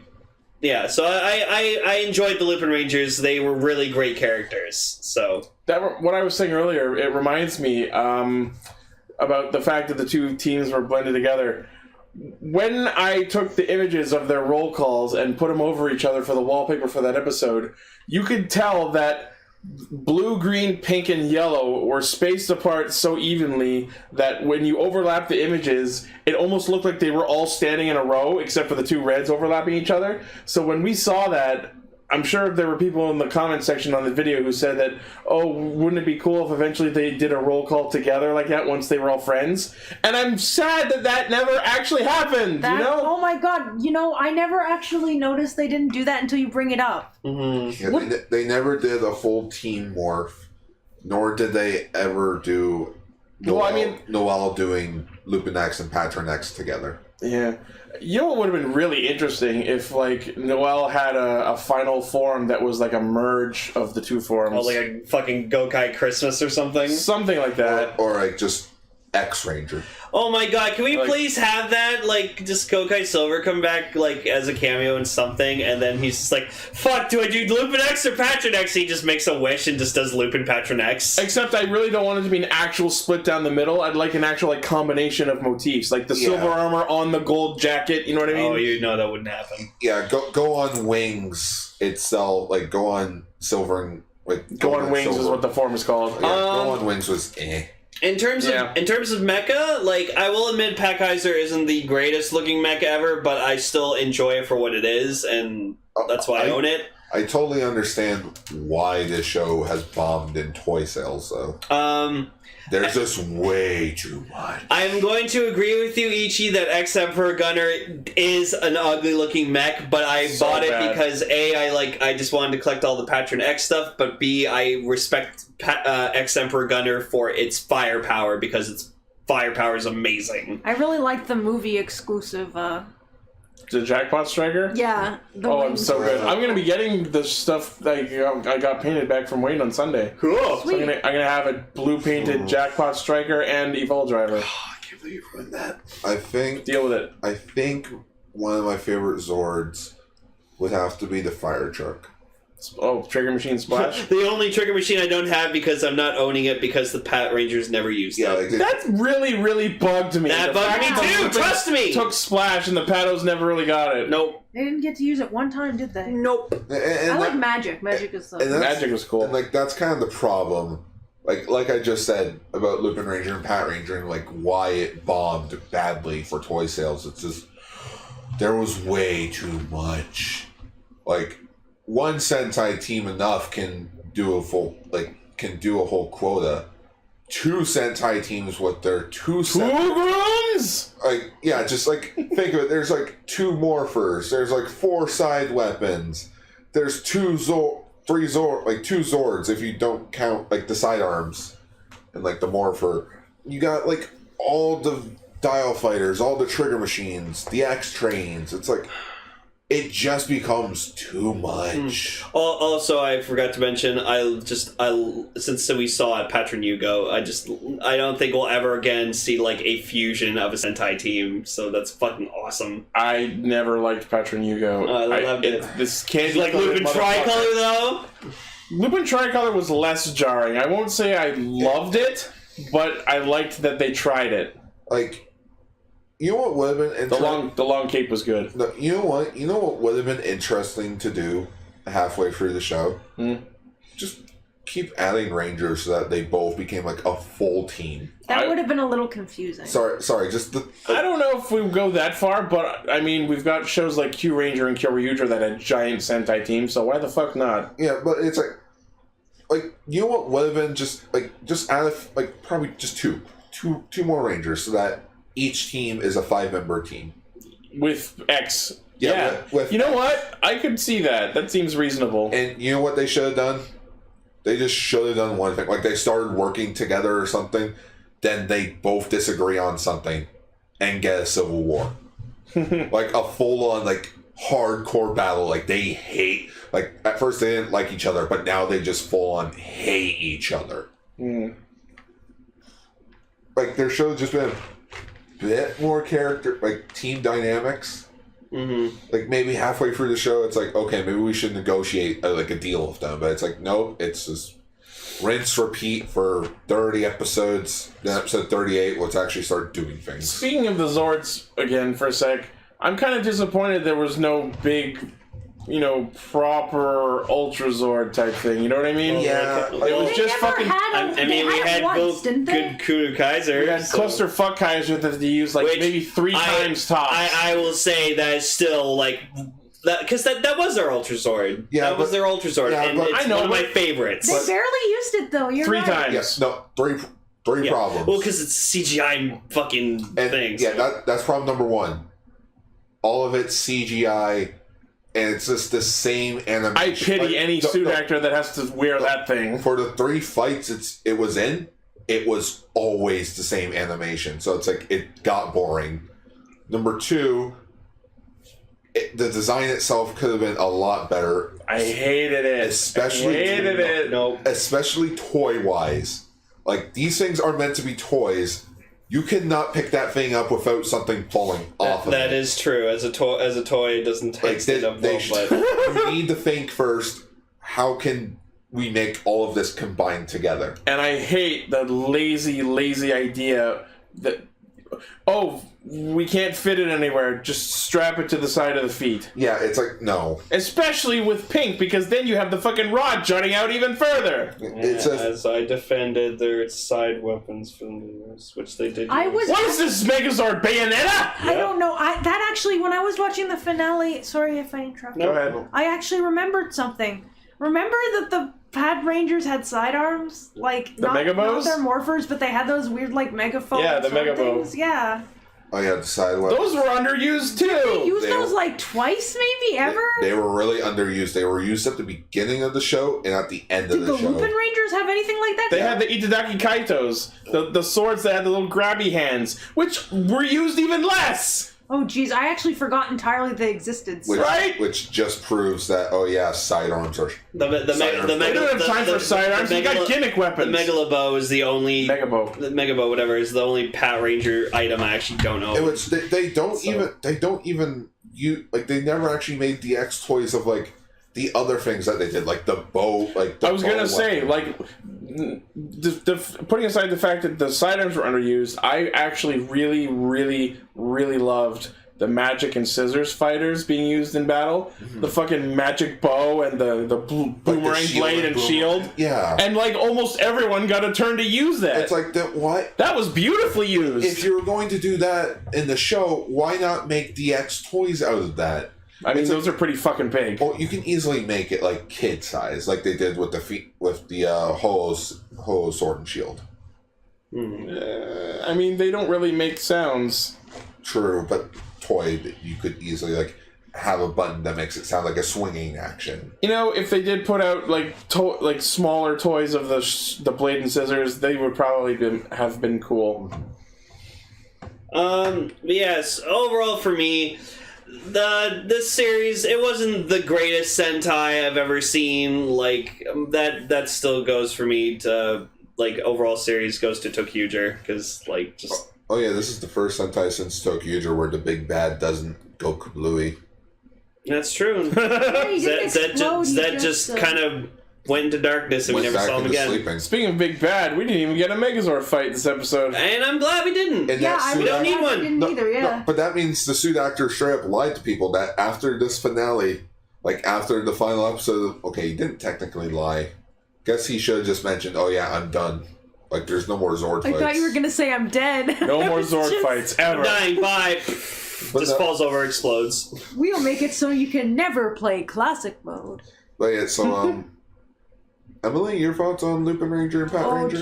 yeah. So I enjoyed the Lupin Rangers. They were really great characters. So what I was saying earlier, it reminds me about the fact that the two teams were blended together. When I took the images of their roll calls and put them over each other for the wallpaper for that episode, you could tell that blue, green, pink, and yellow were spaced apart so evenly that when you overlap the images, it almost looked like they were all standing in a row, except for the two reds overlapping each other. So when we saw that, I'm sure there were people in the comment section on the video who said that, oh, wouldn't it be cool if eventually they did a roll call together like that once they were all friends? And I'm sad that never actually happened, you know? Oh my god, I never actually noticed they didn't do that until you bring it up. Mm-hmm. Yeah, they never did a full team morph, nor did they ever do Noelle doing Lupin X and Patron X together. Yeah. You know what would have been really interesting if, like, Noelle had a final form that was like a merge of the two forms. Oh, like a fucking Gokai Christmas or something? Something like that. Or like just X-Ranger. Oh my god, can we please have that? Like, just Gokai Silver come back, like, as a cameo in something, and then he's just like, fuck, do I do Lupin X or Patron X? He just makes a wish and just does Lupin Patron X. Except I really don't want it to be an actual split down the middle. I'd like an actual, like, combination of motifs. Like the silver armor on the gold jacket, you know what I mean? Oh, you know that wouldn't happen. Yeah, go on Wings itself, like, go on Silver and... Like, go on Wings silver. Is what the form is called. Yeah, go on Wings was In terms of mecha, like, I will admit Pat Kaiser isn't the greatest looking mecha ever, but I still enjoy it for what it is, and that's why I own it. I totally understand why this show has bombed in toy sales, though. There's just way too much. I'm going to agree with you, Ichi, that X-Emperor Gunner is an ugly-looking mech, but I bought it because A, I just wanted to collect all the Patron X stuff, but B, I respect X-Emperor Gunner for its firepower because its firepower is amazing. I really like the movie exclusive. The Jackpot Striker? Yeah. I'm so good. I'm going to be getting the stuff that I got painted back from Wayne on Sunday. Cool. So I'm going to have a blue painted Jackpot Striker and Evol Driver. Oh, I can't believe you ruined that. Deal with it. I think one of my favorite Zords would have to be the fire truck. Oh, Trigger Machine Splash. The only trigger machine I don't have because I'm not owning it because the Pat Rangers never used it. Like, That really bugged me. That The bugged fact me that too, trust me! Took Splash and the Patos never really got it. Nope. They didn't get to use it one time, did they? Nope. and I like that- Magic. Magic is so. and that's- Magic was cool. And like that's kind of the problem. Like I just said about Lupin Ranger and Pat Ranger and like why it bombed badly for toy sales. It's just there was way too much. Like one Sentai team enough can do a whole quota. Two Sentai teams with their two Grooms! like yeah, just like think of it. There's like 2 morphers. There's like 4 side weapons. There's 2 Zords if you don't count like the sidearms and like the morpher. You got like all the dial fighters, all the trigger machines, the X trains. It's like it just becomes too much. Also, I forgot to mention, since we saw at Patron Yugo, I don't think we'll ever again see like a fusion of a Sentai team. So that's fucking awesome. I never liked Patron Yugo. I loved it. This candy Like Lupin Tricolor though. Lupin Tricolor was less jarring. I won't say I loved it, but I liked that they tried it. Like, you know what would have been interesting? The long cape was good. No, you know what? You know what would have been interesting to do halfway through the show? Just keep adding Rangers so that they both became like a full team. That would have been a little confusing. Sorry, I don't know if we would go that far, but I mean, we've got shows like Q Ranger and Kyoryuger that had giant Sentai teams, so why the fuck not? Yeah, but it's like you know what would have been just add probably just two more Rangers so that each team is a 5-member team With X. Yeah, with you know what? I could see that. That seems reasonable. And you know what they should have done? They just should have done one thing. Like they started working together or something, then they both disagree on something and get a civil war. Like a full-on, like, hardcore battle. Like they hate, like at first they didn't like each other, but now they just full-on hate each other. Like there should have just been a bit more character, like team dynamics. Like maybe halfway through the show, it's like, okay, maybe we should negotiate like a deal with them. But it's like, nope, it's just rinse, repeat for 30 episodes. Then episode 38, let's actually start doing things. Speaking of the Zords again for a sec, I'm kind of disappointed there was no big, proper Ultra Zord type thing. You know what I mean? Yeah. It was just fucking. We had both good Kudo Kaisers. We had clusterfuck Kaiser that they used maybe 3 times tops. I will say that is still like that because that was their Ultra Zord. Yeah, that was their Ultra Zord, and it's one of my favorites. They barely used it though. You're 3 right. times. Yes, no, three problems. Well, because it's CGI fucking things. Yeah, that's problem number 1. All of it's CGI. And it's just the same animation. I pity any suit actor that has to wear that thing. For the 3 fights it was always the same animation. So it's like, it got boring. Number 2, the design itself could have been a lot better. I hated it. Especially toy-wise. Like, these things are meant to be toys. You cannot pick that thing up without something falling off of it. That is true. As a toy, it doesn't take enough. You need to think first, how can we make all of this combined together? And I hate the lazy idea that, we can't fit it anywhere. Just strap it to the side of the feet. Yeah, it's like, no. Especially with pink, because then you have the fucking rod jutting out even further. As I defended their side weapons from the which they did. What is this Megazord Bayonetta? I don't know. That actually, when I was watching the finale, sorry if I interrupted. Go ahead. I actually remembered something. Remember that the Pad Rangers had sidearms? Like, not their morphers, but they had those weird, like, megaphones. Yeah, the megaphone. Things. Yeah. Oh, yeah, the side weapons. Those were underused, too. They used those, like, twice, maybe, ever? They were really underused. They were used at the beginning of the show and at the end of the show. Did the Lupin Rangers have anything like that? They had the Itadaki Kaitos, the swords that had the little grabby hands, which were used even less. Oh, geez, I actually forgot entirely they existed. Which just proves that, sidearms are... They don't have time for sidearms, you got gimmick weapons. The Megalobow is the only... The Megabow, whatever, is the only Pat Ranger item I actually don't know. They don't even use... Like, they never actually made the X toys of, like... the other things that they did, like the bow, like the I was bow gonna say, weapon. like, putting aside the fact that the sidearms were underused, I actually really, really, really loved the magic and scissors fighters being used in battle. The fucking magic bow and the boomerang blade and shield. Yeah. And like almost everyone got a turn to use that. It's like that. What? That was beautifully used. If you were going to do that in the show, why not make DX toys out of that? I mean, those are pretty fucking big. Well, you can easily make it like kid size, like they did with the Holo sword and shield. I mean, they don't really make sounds. True, but toy that you could easily like have a button that makes it sound like a swinging action. You know, if they did put out like smaller toys of the blade and scissors, they would probably have been cool. Yes, overall for me, this series, it wasn't the greatest Sentai I've ever seen. Like that still goes for me to like overall series goes to Tokuger because like just. Oh yeah, this is the first Sentai since Tokuger where the big bad doesn't go kablooey. That's true. Yeah, that just kind of went into darkness and we never saw him again. Sleeping. Speaking of big bad, we didn't even get a Megazord fight this episode. And I'm glad we didn't. And we don't need one. Didn't either, yeah. No, but that means the suit actor straight up lied to people that after this finale, like after the final episode, okay, he didn't technically lie. Guess he should have just mentioned, oh yeah, I'm done. Like, there's no more Zord fights. I thought you were gonna say I'm dead. No more Zord fights, ever. I'm dying, bye. Just falls over, explodes. We'll make it so you can never play classic mode. But yeah, so, Emily, your thoughts on Lupinranger and Patranger?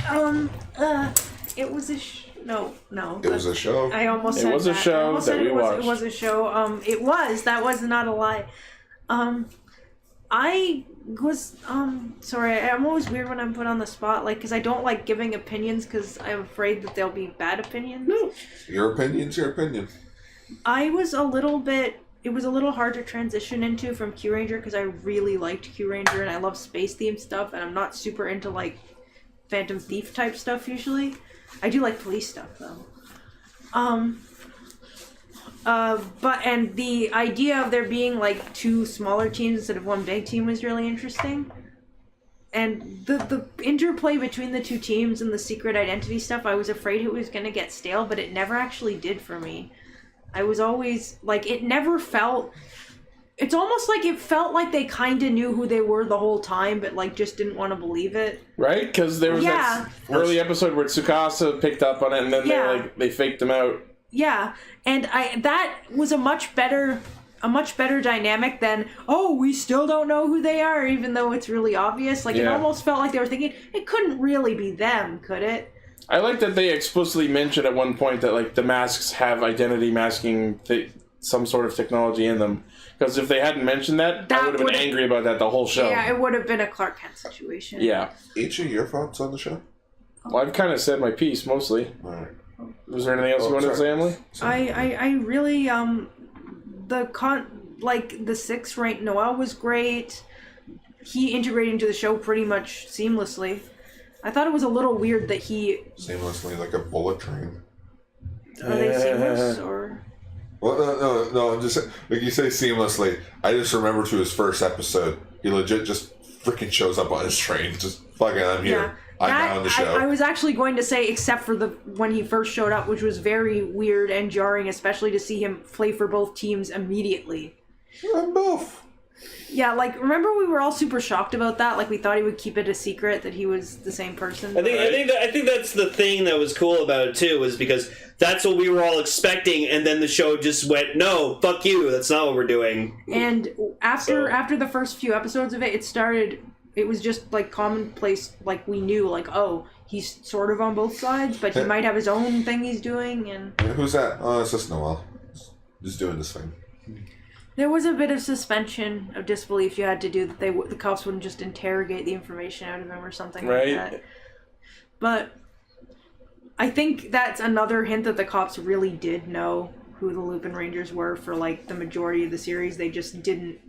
Oh, jeez. It was a no. It was a show. I almost It said was a that. show that we watched. It was a show. That was not a lie. I was, sorry, I'm always weird when I'm put on the spot, like, because I don't like giving opinions, because I'm afraid that they'll be bad opinions. No. Your opinion's your opinion. It was a little hard to transition into from Kyuranger, because I really liked Kyuranger, and I love space-themed stuff, and I'm not super into, like, Phantom Thief type stuff, usually. I do like police stuff, though. And the idea of there being like two smaller teams instead of one big team was really interesting. And the interplay between the two teams and the secret identity stuff, I was afraid it was going to get stale, but it never actually did for me. I was always, like, it never felt... It's almost like it felt like they kind of knew who they were the whole time, but, like, just didn't want to believe it. Right? Because there was that early episode where Tsukasa picked up on it, and then they faked him out. Yeah, and that was a much better dynamic than, oh, we still don't know who they are, even though it's really obvious. Like, it almost felt like they were thinking, it couldn't really be them, could it? I like that they explicitly mentioned at one point that, like, the masks have identity masking, some sort of technology in them. Because if they hadn't mentioned that I would have been angry about that the whole show. Yeah, it would have been a Clark Kent situation. Yeah. Each of your thoughts on the show? Well, I've kind of said my piece, mostly. Alright. Was there anything else you wanted to say, Emily? I really, the 6th ranked Noel was great. He integrated into the show pretty much seamlessly. I thought it was a little weird that he... Seamlessly, like a bullet train. Are they seamless, or...? Well, no, I'm just saying, like you say seamlessly, I just remember to his first episode, he legit just freaking shows up on his train, just fucking, I'm here. Yeah. I'm now on the show. I was actually going to say, except for when he first showed up, which was very weird and jarring, especially to see him play for both teams immediately. I'm both. Yeah, like, remember we were all super shocked about that? Like, we thought he would keep it a secret that he was the same person. I think that's the thing that was cool about it too, was because that's what we were all expecting, and then the show just went, no, fuck you, that's not what we're doing. And after the first few episodes of it was just like commonplace, like we knew, like, oh, he's sort of on both sides, but he might have his own thing he's doing. And who's that? Oh, it's just Noel. Just doing this thing. There was a bit of suspension of disbelief you had to do, that the cops wouldn't just interrogate the information out of him or something like that. But I think that's another hint that the cops really did know who the Lupinrangers were for, like, the majority of the series. They just didn't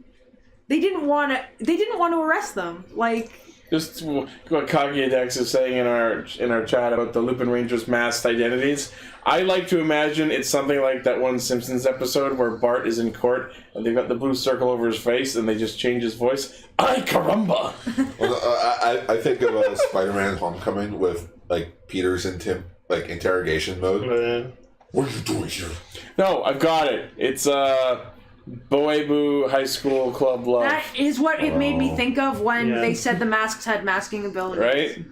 want to arrest them. Like, Just what Kagedex is saying in our chat about the Lupin Rangers masked identities. I like to imagine it's something like that one Simpsons episode where Bart is in court and they've got the blue circle over his face and they just change his voice. Ay caramba! Well, I think of Spider-Man: Homecoming with like Peter's interrogation mode. What are you doing here? No, I've got it. It's Boebu High School Club Love. That is what it made me think of when they said the masks had masking abilities. Right?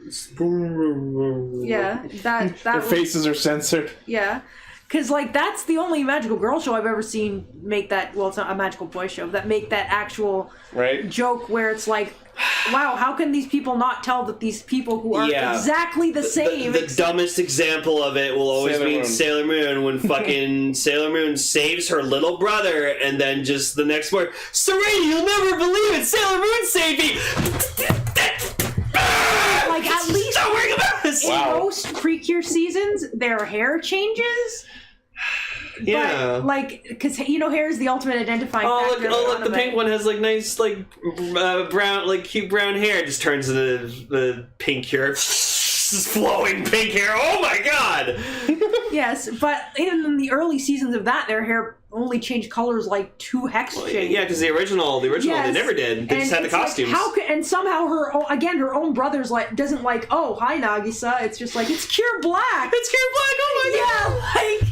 Yeah, that Their was, faces are censored. yeah. Because, like, that's the only magical girl show I've ever seen make that, well, it's not a magical boy show, that make that actual Right? joke where it's like, wow, how can these people not tell that these people who are Yeah. exactly the same... The dumbest example of it will always be in Moon. Sailor Moon when fucking Sailor Moon saves her little brother and then just the next word, Serena, you'll never believe it, Sailor Moon saved me! Like, at least Don't worry about this! in most Precure seasons, their hair changes. Yeah. But, like, because, you know, hair is the ultimate identifying Oh factor. look, the pink one has, like, nice, like, brown, like, cute brown hair. It just turns into the pink hair. Flowing pink hair. Oh my god! Yes, but even in the early seasons of that, their hair only changed colors like 2 hex shades. Yeah, because the original, Yes. they never did. They just had the it's like, costumes. how could, and somehow her own brother's like doesn't like, oh hi Nagisa. It's just like it's pure black. It's Karen Black. Oh my god! Yeah, like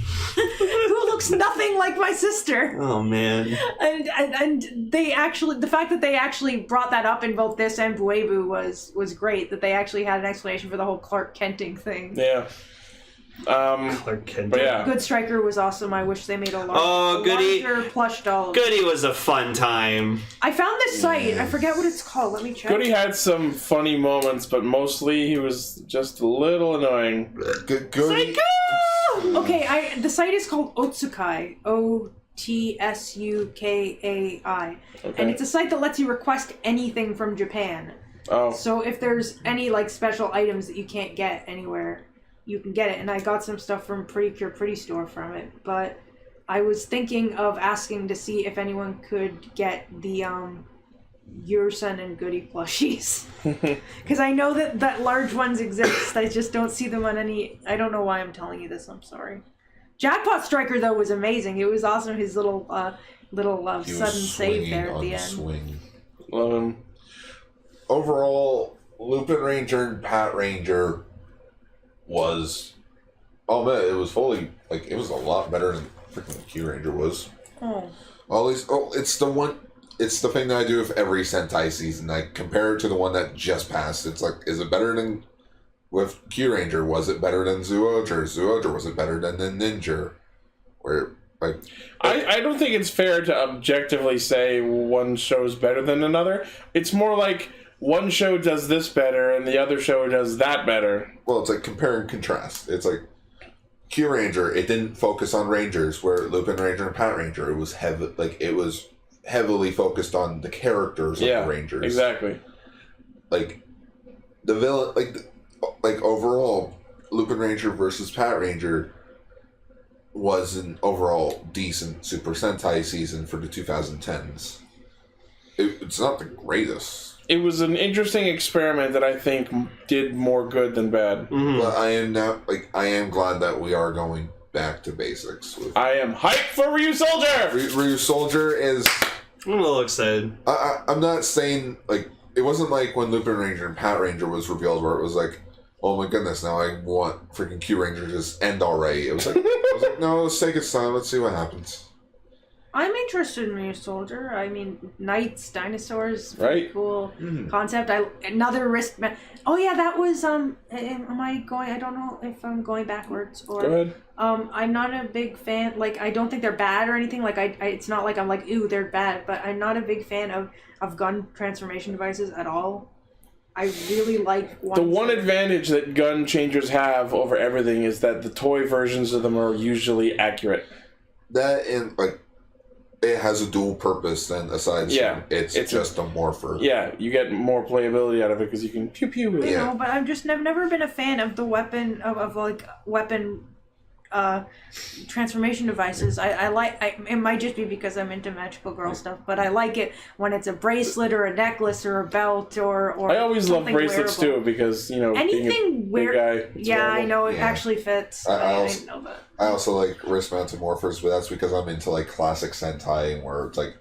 who looks nothing like my sister. Oh man. And they actually, the fact that they actually brought that up in both this and Buebu was great. That they actually had an explanation for the whole Clark Kenting thing. Yeah. Clark Kent. But yeah. Good Striker was awesome. I wish they made a Goody. larger plush doll. Goody was a fun time. I found this site. I forget what it's called. Let me check. Goody had some funny moments, but mostly he was just a little annoying. Goody. Okay, the site is called Otsukai. Otsukai. Okay. And it's a site that lets you request anything from Japan. Oh. So if there's any like special items that you can't get anywhere, you can get it. And I got some stuff from Pretty Cure Pretty Store from it. But I was thinking of asking to see if anyone could get the Yursen and Goody plushies. Because I know that large ones exist. I just don't see them on any... I don't know why I'm telling you this. I'm sorry. Jackpot Striker, though, was amazing. It was awesome. His little sudden save there at the end. Swing. Love him. Overall, Lupin Ranger and Pat Ranger was... Oh man, it was fully... Like, it was a lot better than freaking Q Ranger was. Oh. It's the one... It's the thing that I do with every Sentai season. I compare it to the one that just passed. It's like, is it better than... With Q Ranger, was it better than Zoojer? Zoojer, was it better than the Ninja? Where, like... I don't think it's fair to objectively say one show's better than another. It's more like one show does this better and the other show does that better. Well, it's like compare and contrast. It's like Q Ranger, it didn't focus on Rangers, where Lupin Ranger and Pat Ranger, it was heavily focused on the characters of the Rangers. Exactly. Like the villain, like overall, Lupin Ranger versus Pat Ranger was an overall decent Super Sentai season for the 2010s. It's not the greatest. It was an interesting experiment that I think did more good than bad. Mm-hmm. But I am glad that we are going back to basics. I am hyped for Ryu Soldier! Ryu Soldier is... I'm a little excited. I'm not saying, like, it wasn't like when Lupin Ranger and Pat Ranger was revealed where it was like, oh my goodness, now I want freaking Q Ranger to just end already. It was like, no, let's take its time, let's see what happens. I'm interested in Ryu Soldier. I mean, knights, dinosaurs, very Right. cool concept. Another wristband. Oh yeah, that was am I going? I don't know if I'm going backwards or. Go ahead. I'm not a big fan. Like, I don't think they're bad or anything. Like, it's not like I'm like, ooh, they're bad. But I'm not a big fan of gun transformation devices at all. I really like ones. The one advantage that gun changers have over everything is that the toy versions of them are usually accurate. That and, like, it has a dual purpose then aside from it's just a morpher. Yeah, you get more playability out of it because you can pew pew with it. You know, but I've just never been a fan of the weapon transformation devices. I like. It might just be because I'm into magical girl stuff, but I like it when it's a bracelet or a necklace or a belt or. I always love bracelets wearable. too because Anything being a big guy. Yeah, I know it Yeah. actually fits. I didn't know that. I also like wrist mounted morphers, but that's because I'm into like classic Sentai where it's like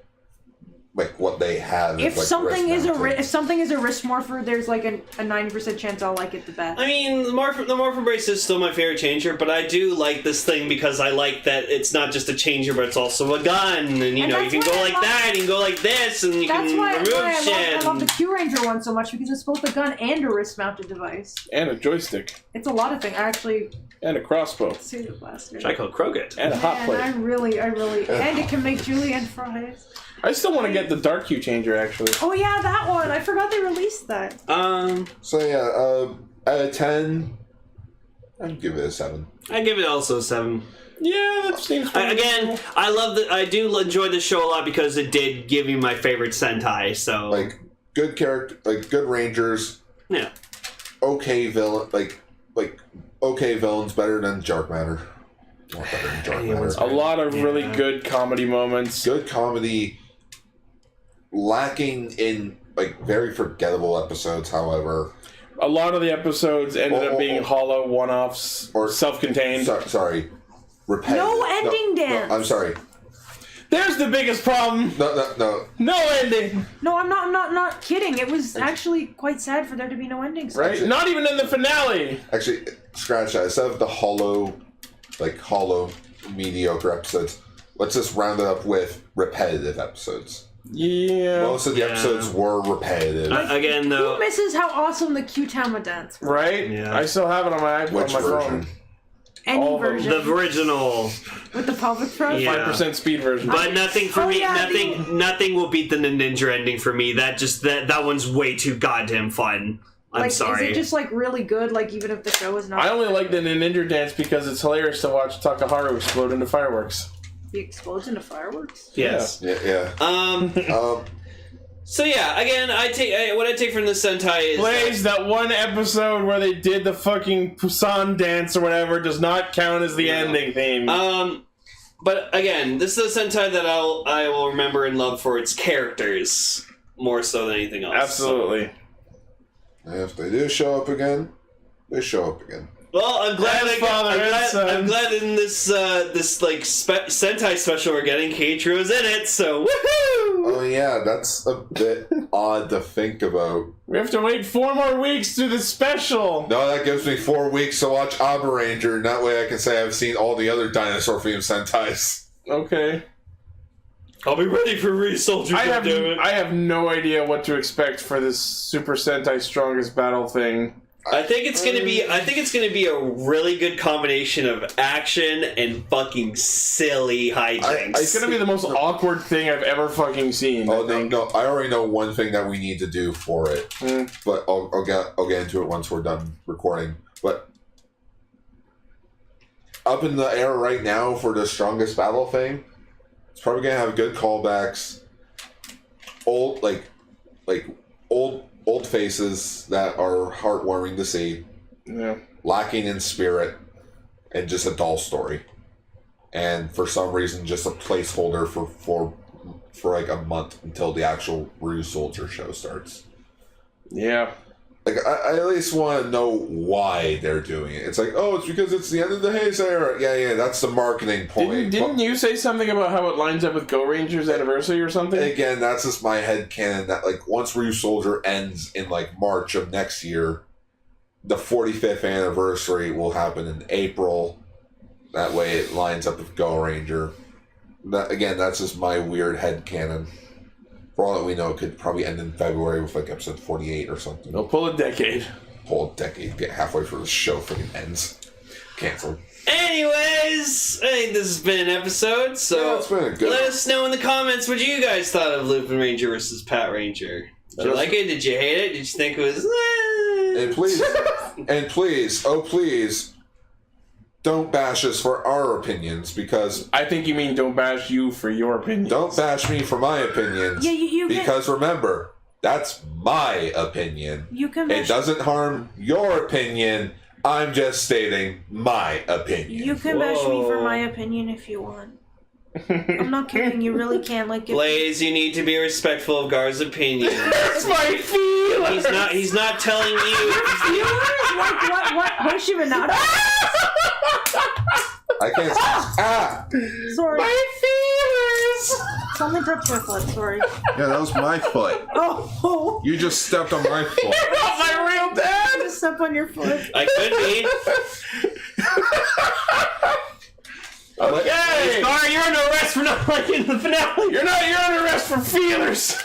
what they have. If is, like, something is wrist-mounted. a wrist morpher, there's like a 90% chance I'll like it the best. I mean, the Morphin bracelet is still my favorite changer, but I do like this thing because I like that it's not just a changer, but it's also a gun, and you can go like that, and you can go like this, and you can remove shit. I love the Q Ranger one so much because it's both a gun and a wrist-mounted device. And a joystick. It's a lot of things. I actually And a crossbow. Pseudo blaster. Which I call Kroget. And a hot plate. I really, and it can make julienne fries. I still want to get the Dark Q changer, actually. Oh yeah, that one. I forgot they released that. So yeah, out of 10, I'd give it a 7. I give it also a 7. Yeah, that seems Again, I love that. I do enjoy the show a lot because it did give me my favorite Sentai. So Like good character, like good Rangers. Yeah. Okay villain, like okay villains, better than Dark Matter. Not better than Dark Matter. a lot of really good comedy moments. Good comedy, lacking in like very forgettable episodes. However, A lot of the episodes ended up being hollow one-offs or self-contained. Sorry, repetitive. No ending dance. No, I'm sorry. There's the biggest problem. No. No ending. No, I'm not kidding. It was actually quite sad for there to be no endings. Right? Actually, not even in the finale. Actually, scratch that. Instead of the hollow mediocre episodes, let's just round it up with repetitive episodes. Yeah. Most of the episodes were repetitive. Again, though. Who misses how awesome the Q-Tama dance was? Right? Yeah. I still have it on my Which on my version? phone. Any All of them. version. The original. With the pelvic thrust? Yeah. 5% speed version. But nothing for me. yeah, Nothing will beat the Ninja ending for me. That one's way too goddamn fun. I'm sorry. Is it just like really good? Like even if the show is not. I only like the Ninja dance because it's hilarious to watch Takaharu explode into fireworks. He explodes into fireworks. Yes. Yeah. So yeah, again, what I take from the Sentai is Blaze, that one episode where they did the fucking Busan dance or whatever does not count as the ending theme. But again, this is a Sentai that I will remember and love for its characters more so than anything else. Absolutely. If they do show up again, they show up again. Well, I'm glad. I'm glad in this Sentai special we're getting, Keiichiro's in it. So woohoo! Oh yeah, that's a bit odd to think about. We have to wait 4 more weeks to the special. No, that gives me 4 weeks to watch Abaranger, and that way I can say I've seen all the other dinosaur-themed Sentais. Okay. I'll be ready for Re-Soldier. I have no idea what to expect for this Super Sentai Strongest Battle thing. I think it's gonna be a really good combination of action and fucking silly hijinks. It's gonna be the most awkward thing I've ever fucking seen. Oh no! I already know one thing that we need to do for it, but I'll get into it once we're done recording. But up in the air right now for the Strongest Battle thing, it's probably gonna have good callbacks, old faces that are heartwarming to see, lacking in spirit, and just a dull story. And for some reason, just a placeholder for like a month until the actual Ryu Soldier show starts. Yeah. Like, I at least want to know why they're doing it. It's like, oh, it's because it's the end of the Heisei era. Yeah, that's the marketing point. Didn't you say something about how it lines up with Go Ranger's anniversary or something? Again, that's just my headcanon that, like, once Ryu Soldier ends in, like, March of next year, the 45th anniversary will happen in April. That way it lines up with Go Ranger. Again, that's just my weird headcanon. For all that we know, it could probably end in February with like episode 48 or something. They'll pull a decade. Get halfway through the show, freaking ends. Canceled. Anyways, I think this has been an episode, so Yeah, it's been a good let one. us know in the comments what you guys thought of Lupinranger versus Patranger. Did you like it? Did you hate it? Did you think it was... And please, don't bash us for our opinions, because I think you mean don't bash you for your opinion. don't bash me for my opinions. Yeah, you can- because remember, that's my opinion. You can It doesn't harm your opinion, I'm just stating my opinion. You can bash me for my opinion if you want. I'm not kidding. You really can't. Like, if Blaze, you need to be respectful of Gar's opinion. That's my feelings! He's not telling you. feelers? Like what? Hoshimanada? I can't. Sorry. My feelers! Someone touched my foot. Sorry. Yeah, that was my foot. Oh. You just stepped on my foot. You're not my real dad! I just stepped on your foot. I could be. Okay! Gar, you're under arrest for not liking the finale. You're under arrest for feelers!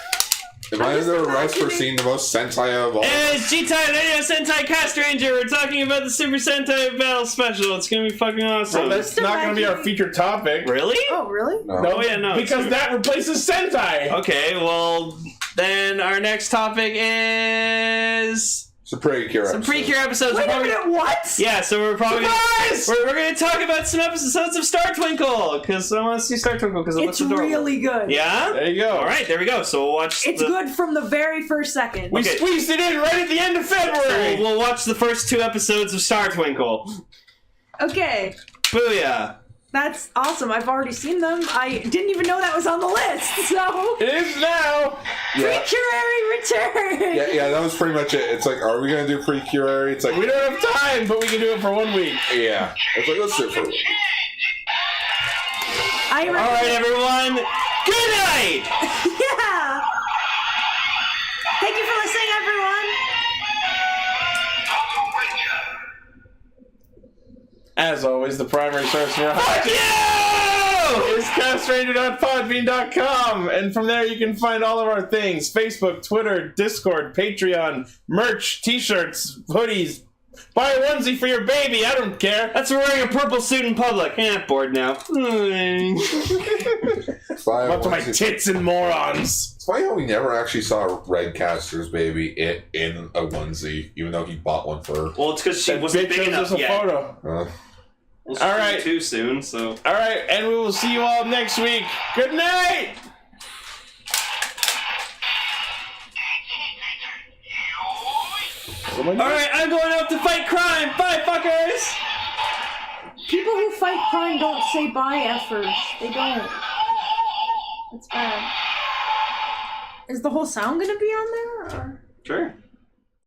Am I under arrest for seeing the most Sentai of all? It's G-Time Radio Sentai Castranger. We're talking about the Super Sentai Battle Special. It's gonna be fucking awesome. Well, that's not going to be our featured topic. Really? Oh, really? No. No, Oh, yeah, no, because it's- that replaces Sentai. Okay, well, then our next topic is Some pretty cure some pre-cure episodes. Wait We're a probably- minute. What? Yeah, so we're probably Surprise! we're going to talk about some episodes of Star Twinkle because I want to see Star Twinkle because it It's looks adorable. really good. Yeah. There you go. All right, there we go. So we'll watch. It's good from the very first second. We Okay. squeezed it in right at the end of February. We'll watch the first 2 episodes of Star Twinkle. Okay. Booyah! That's awesome. I've already seen them. I didn't even know that was on the list. So, It is now. Yeah. Curary return. Yeah, that was pretty much it. It's like, are we gonna do pre-curary? It's like, We don't have time, but we can do it for 1 week. yeah. It's like, let's do it for a week. I All right, everyone. Good night. Yeah. Thank you for listening, everyone. As always, the primary source for Fuck you! is castranger.podbean.com, and from there you can find all of our things: Facebook, Twitter, Discord, Patreon, merch, t-shirts, hoodies. Buy a onesie for your baby, I don't care. That's wearing a purple suit in public. Bored now. Up to my tits and morons. It's funny how we never actually saw Redcaster's baby in a onesie, even though he bought one for her. Well, it's because she That wasn't bitch big owes enough us a yet. photo. Well, she's All right. too soon, so. Alright, and we will see you all next week. Good night! All right, I'm going out to fight crime. Bye, fuckers. People who fight crime don't say bye at first. They don't. That's bad. Is the whole sound gonna be on there? Or? Sure.